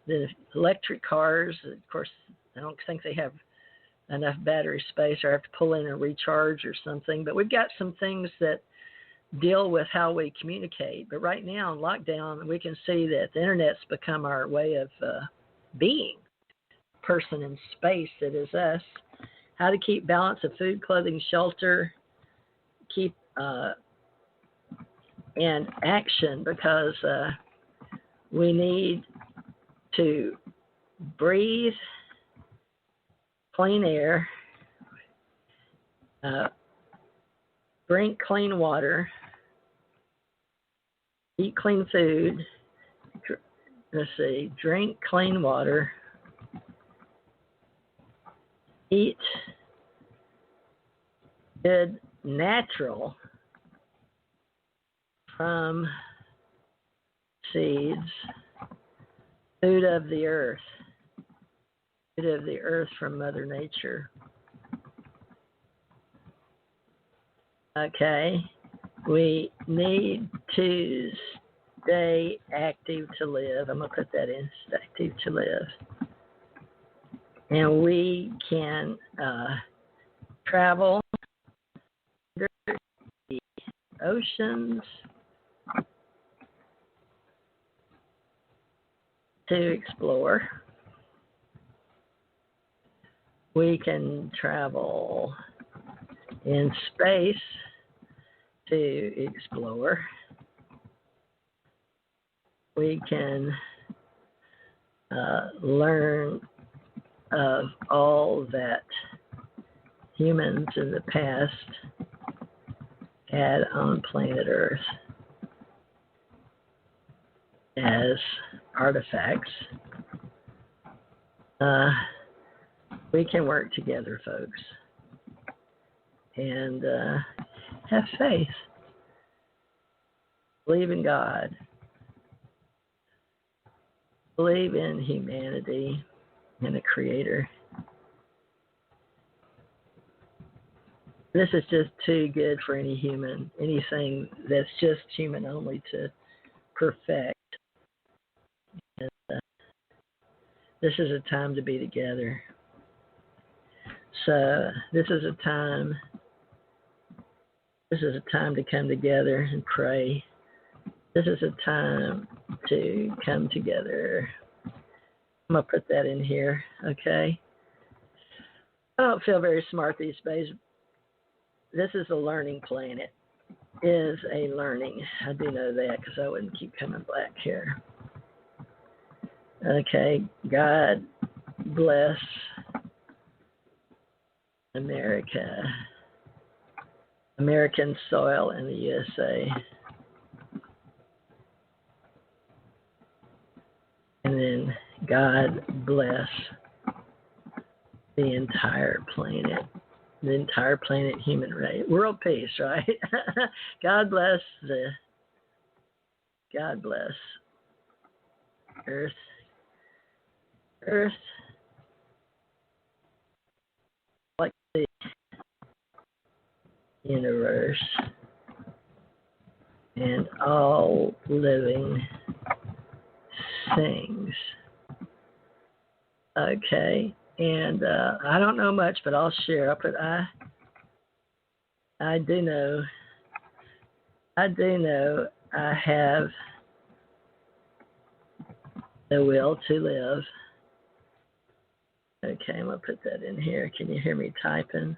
the electric cars. Of course, I don't think they have enough battery space, or have to pull in and recharge or something. But we've got some things that deal with how we communicate. But right now in lockdown, we can see that the internet's become our way of being. Person in space that is us. How to keep balance of food, clothing, shelter, keep and action, because we need to breathe clean air, drink clean water, eat clean food, drink clean water, eat good natural from seeds, food of the earth from Mother Nature. Okay, we need to stay active to live. I'm going to put that in, stay active to live. And we can travel under the oceans to explore. We can travel in space to explore. We can learn of all that humans in the past had on planet Earth as artifacts. We can work together, folks, and have faith. Believe in God. Believe in humanity and the Creator. This is just too good for any human, anything that's just human only to perfect. And, this is a time to be together. So this is a time to come together and pray. This is a time to come together. I'm going to put that in here, okay? I don't feel very smart these days. This is a learning planet. Is a learning. I do know that because I wouldn't keep coming back here. Okay, God bless America, American soil in the USA. And then God bless the entire planet. the entire planet human race. World peace, right? God bless Earth. Like the universe and all living things. Okay, and I don't know much, but I'll share. But I do know I have the will to live. Okay, I'm gonna put that in here. Can you hear me typing?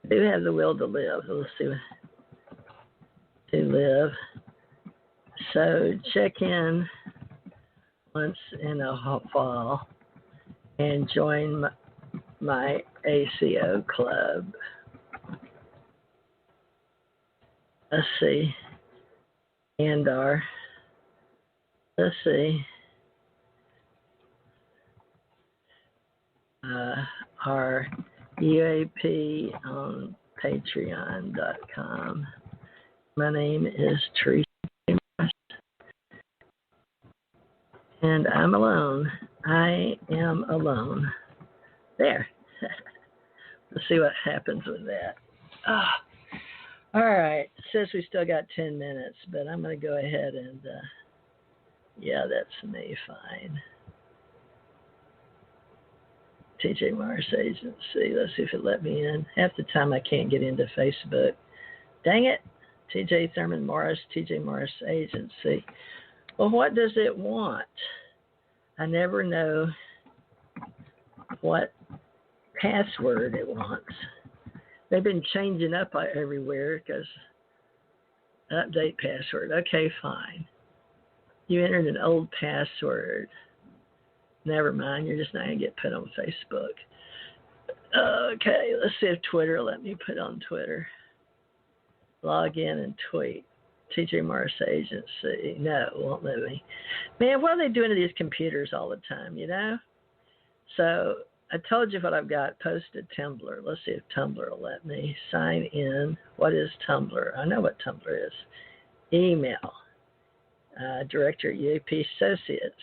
I do have the will to live. Let's see. To live. So check in once in a while and join my ACO club. Let's see. And let's see. Our UAP on Patreon.com. My name is Teresa, and I'm alone. I am alone. There. Let's see what happens with that. All right. It says we still got 10 minutes, but I'm going to go ahead and, yeah, that's me. Fine. TJ Morris Agency. Let's see if it let me in. Half the time I can't get into Facebook. Dang it. TJ Thurman Morris, TJ Morris Agency. Well, what does it want? I never know what password it wants. They've been changing up everywhere because update password. Okay, fine. You entered an old password. Never mind, you're just not going to get put on Facebook. Okay, let's see if Twitter will let me put on Twitter. Log in and tweet. TJ Morris Agency. No, it won't let me. Man, what are they doing to these computers all the time, you know? So I told you what I've got posted Tumblr. Let's see if Tumblr will let me sign in. What is Tumblr? I know what Tumblr is. Email. Director at UAP Associates.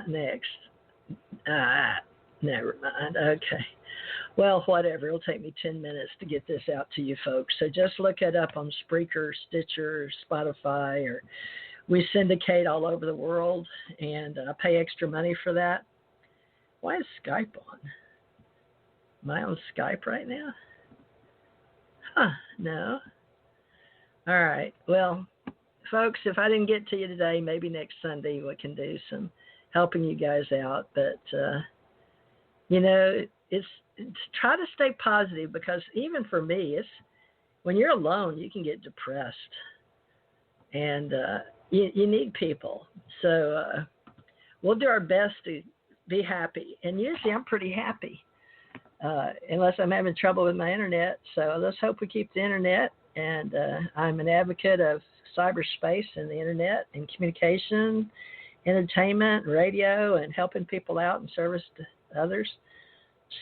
Next. Never mind. Okay. Well, whatever. It'll take me 10 minutes to get this out to you folks. So just look it up on Spreaker, Stitcher, Spotify, or we syndicate all over the world, and I pay extra money for that. Why is Skype on? Am I on Skype right now? Huh, no. All right. Well, folks, if I didn't get to you today, maybe next Sunday we can do some helping you guys out. But, you know, it's try to stay positive, because even for me, it's when you're alone, you can get depressed. And you need people. So we'll do our best to be happy. And usually I'm pretty happy, unless I'm having trouble with my internet. So let's hope we keep the internet. And I'm an advocate of cyberspace and the internet and communication, entertainment, radio, and helping people out and service to others.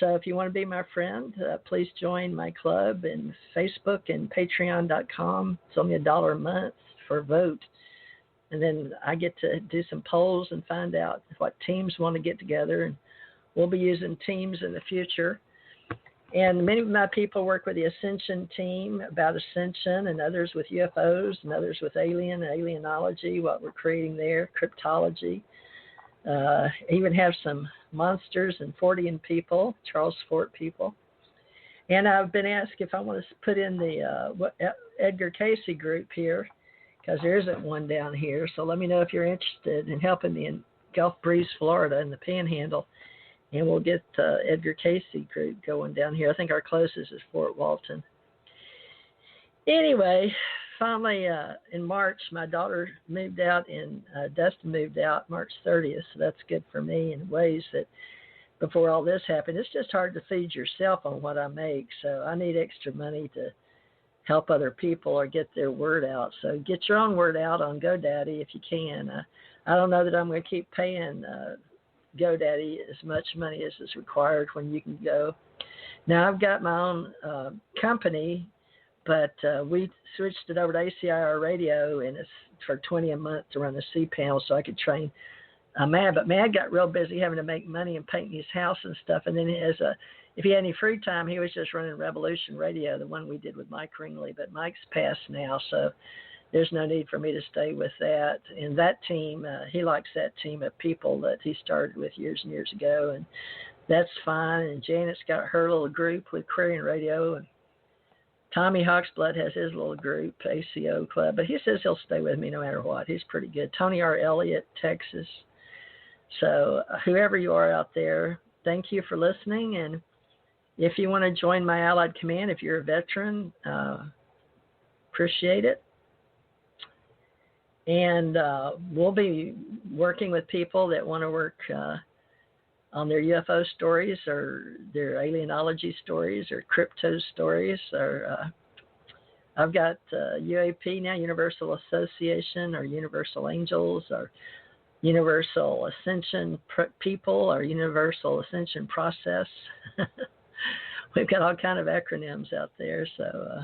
So if you want to be my friend, please join my club in Facebook and Patreon.com. It's only $1 a month for a vote. And then I get to do some polls and find out what teams want to get together. And we'll be using teams in the future. And many of my people work with the Ascension team about Ascension, and others with UFOs, and others with alien and alienology, what we're creating there, cryptology. Even have some monsters and Fortean people, Charles Fort people. And I've been asked if I want to put in the Edgar Casey group here, because there isn't one down here. So let me know if you're interested in helping me in Gulf Breeze, Florida, in the Panhandle. And we'll get Edgar Casey group going down here. I think our closest is Fort Walton. Anyway, finally, in March, my daughter moved out, and Dustin moved out March 30th. So that's good for me in ways that before all this happened, it's just hard to feed yourself on what I make. So I need extra money to help other people or get their word out. So get your own word out on GoDaddy if you can. I don't know that I'm going to keep paying GoDaddy as much money as is required when you can go. Now, I've got my own company, but we switched it over to ACIR Radio, and it's for $20 a month to run the C panel so I could train Mad. But Mad got real busy having to make money and painting his house and stuff. And then if he had any free time, he was just running Revolution Radio, the one we did with Mike Ringley. But Mike's passed now, so there's no need for me to stay with that. And that team, he likes that team of people that he started with years and years ago, and that's fine. And Janet's got her little group with Aquarian Radio, and Tommy Hawksblood has his little group, ACO Club, but he says he'll stay with me no matter what. He's pretty good. Tony R. Elliott, Texas. So whoever you are out there, thank you for listening. And if you want to join my Allied Command, if you're a veteran, appreciate it. And we'll be working with people that want to work on their UFO stories or their alienology stories or crypto stories. Or I've got UAP now, Universal Association, or Universal Angels, or Universal Ascension People, or Universal Ascension Process. We've got all kind of acronyms out there. So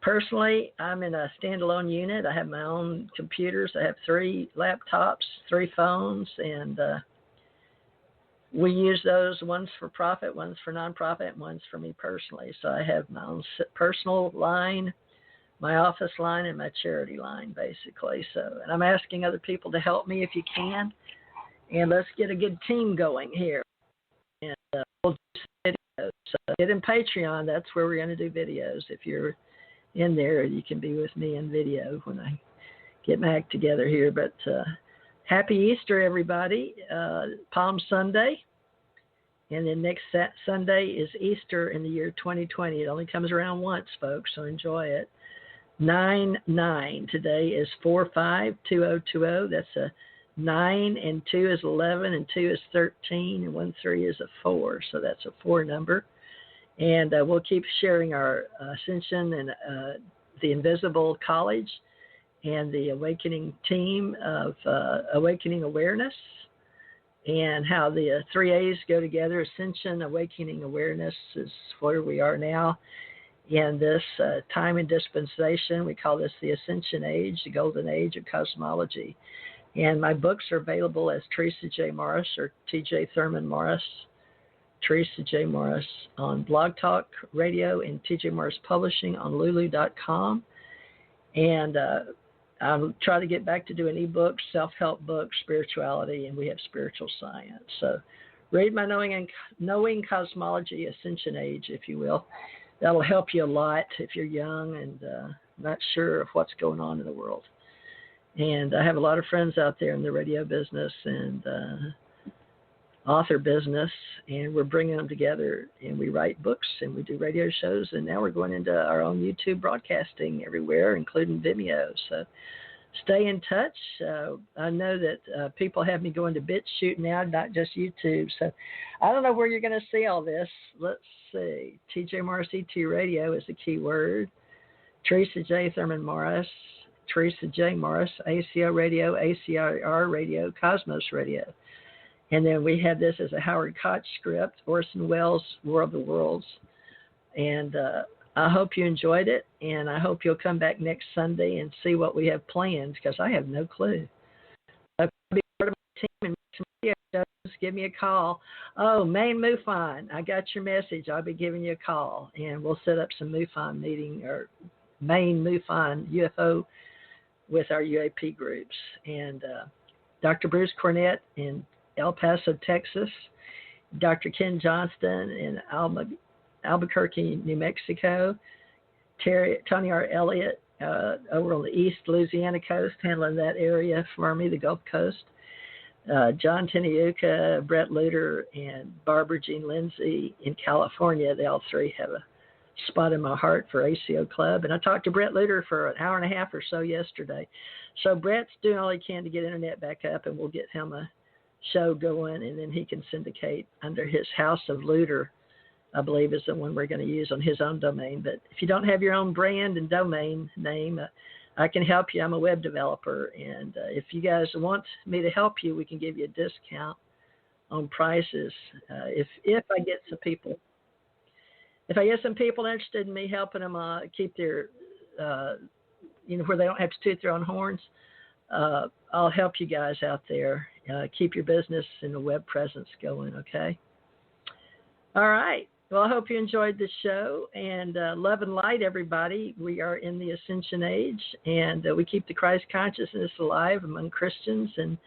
personally, I'm in a standalone unit. I have my own computers. I have 3 laptops, 3 phones, and we use those. One's for profit, one's for nonprofit, and one's for me personally. So I have my own personal line, my office line, and my charity line, basically. So, and I'm asking other people to help me if you can, and let's get a good team going here. And we'll do some videos. So get in Patreon. That's where we're going to do videos. If you're in there, you can be with me in video when I get my act together here. But happy Easter, everybody. Palm Sunday. And then next Sunday is Easter in the year 2020. It only comes around once, folks, so enjoy it. 9/9. Today is 452020. That's a 9, and 2 is 11, and 2 is 13, and 1 3 is a 4. So that's a 4 number. And we'll keep sharing our Ascension and the Invisible College and the Awakening team of Awakening Awareness, and how the 3 A's go together. Ascension, Awakening Awareness is where we are now in this time and dispensation. We call this the Ascension Age, the Golden Age of Cosmology. And my books are available as Teresa J. Morris or T.J. Thurman Morris. Teresa J. Morris on Blog Talk Radio, and T.J. Morris Publishing on Lulu.com. And I'll try to get back to doing ebooks, self-help books, spirituality, and we have spiritual science. So read my Knowing Cosmology Ascension Age, if you will. That'll help you a lot if you're young and not sure of what's going on in the world. And I have a lot of friends out there in the radio business and author business, and we're bringing them together, and we write books and we do radio shows, and now we're going into our own YouTube broadcasting everywhere, including Vimeo. So stay in touch. I know that people have me going to BitChute now, not just YouTube. So I don't know where you're going to see all this. Let's see. TJ Morris ET Radio is the key word. Teresa J. Thurman Morris, Teresa J. Morris, ACO Radio, ACIR Radio, Cosmos Radio. And then we have this as a Howard Koch script, Orson Welles' War of the Worlds. And I hope you enjoyed it, and I hope you'll come back next Sunday and see what we have planned, because I have no clue. I'll be part of my team and make some video shows. Give me a call. Oh, Maine MUFON, I got your message. I'll be giving you a call, and we'll set up some MUFON meeting, or Maine MUFON UFO with our UAP groups. And Dr. Bruce Cornett in El Paso, Texas, Dr. Ken Johnston in Albuquerque, New Mexico, Tony R. Elliott over on the East Louisiana coast, handling that area for me, the Gulf Coast, John Teniuka, Brett Luter, and Barbara Jean Lindsay in California. They all 3 have a spot in my heart for ACO Club. And I talked to Brett Luter for an hour and a half or so yesterday. So Brett's doing all he can to get internet back up, and we'll get him a show going, and then he can syndicate under his House of Luter, I believe is the one we're going to use on his own domain. But if you don't have your own brand and domain name, I can help you. I'm a web developer, and if you guys want me to help you, we can give you a discount on prices. If I get some people, interested in me helping them keep their, where they don't have to toot their own horns, I'll help you guys out there. Keep your business and the web presence going. Okay. All right. Well, I hope you enjoyed the show, and love and light, everybody. We are in the Ascension Age, and we keep the Christ consciousness alive among Christians and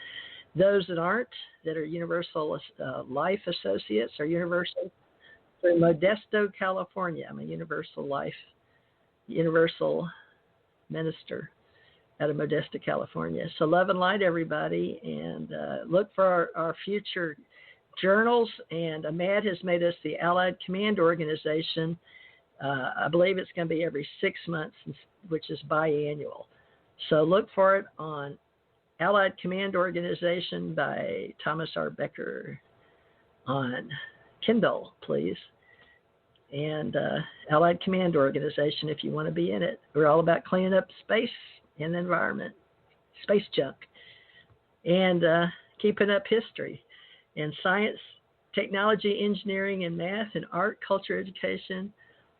those that aren't, that are Universal Life Associates or Universal through Modesto, California. I'm a Universal Minister out of Modesto, California. So love and light, everybody, and look for our future journals, and Ahmad has made us the Allied Command Organization. I believe it's going to be every 6 months, which is biannual. So look for it on Allied Command Organization by Thomas R. Becker on Kindle, please. And Allied Command Organization, if you want to be in it. We're all about cleaning up space and environment, space junk, and keeping up history. And science, technology, engineering, and math, and art, culture, education,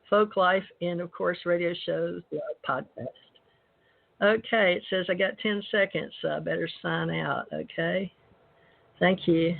folk life, and, of course, radio shows, podcast. Okay, it says I got 10 seconds, so I better sign out, okay? Thank you.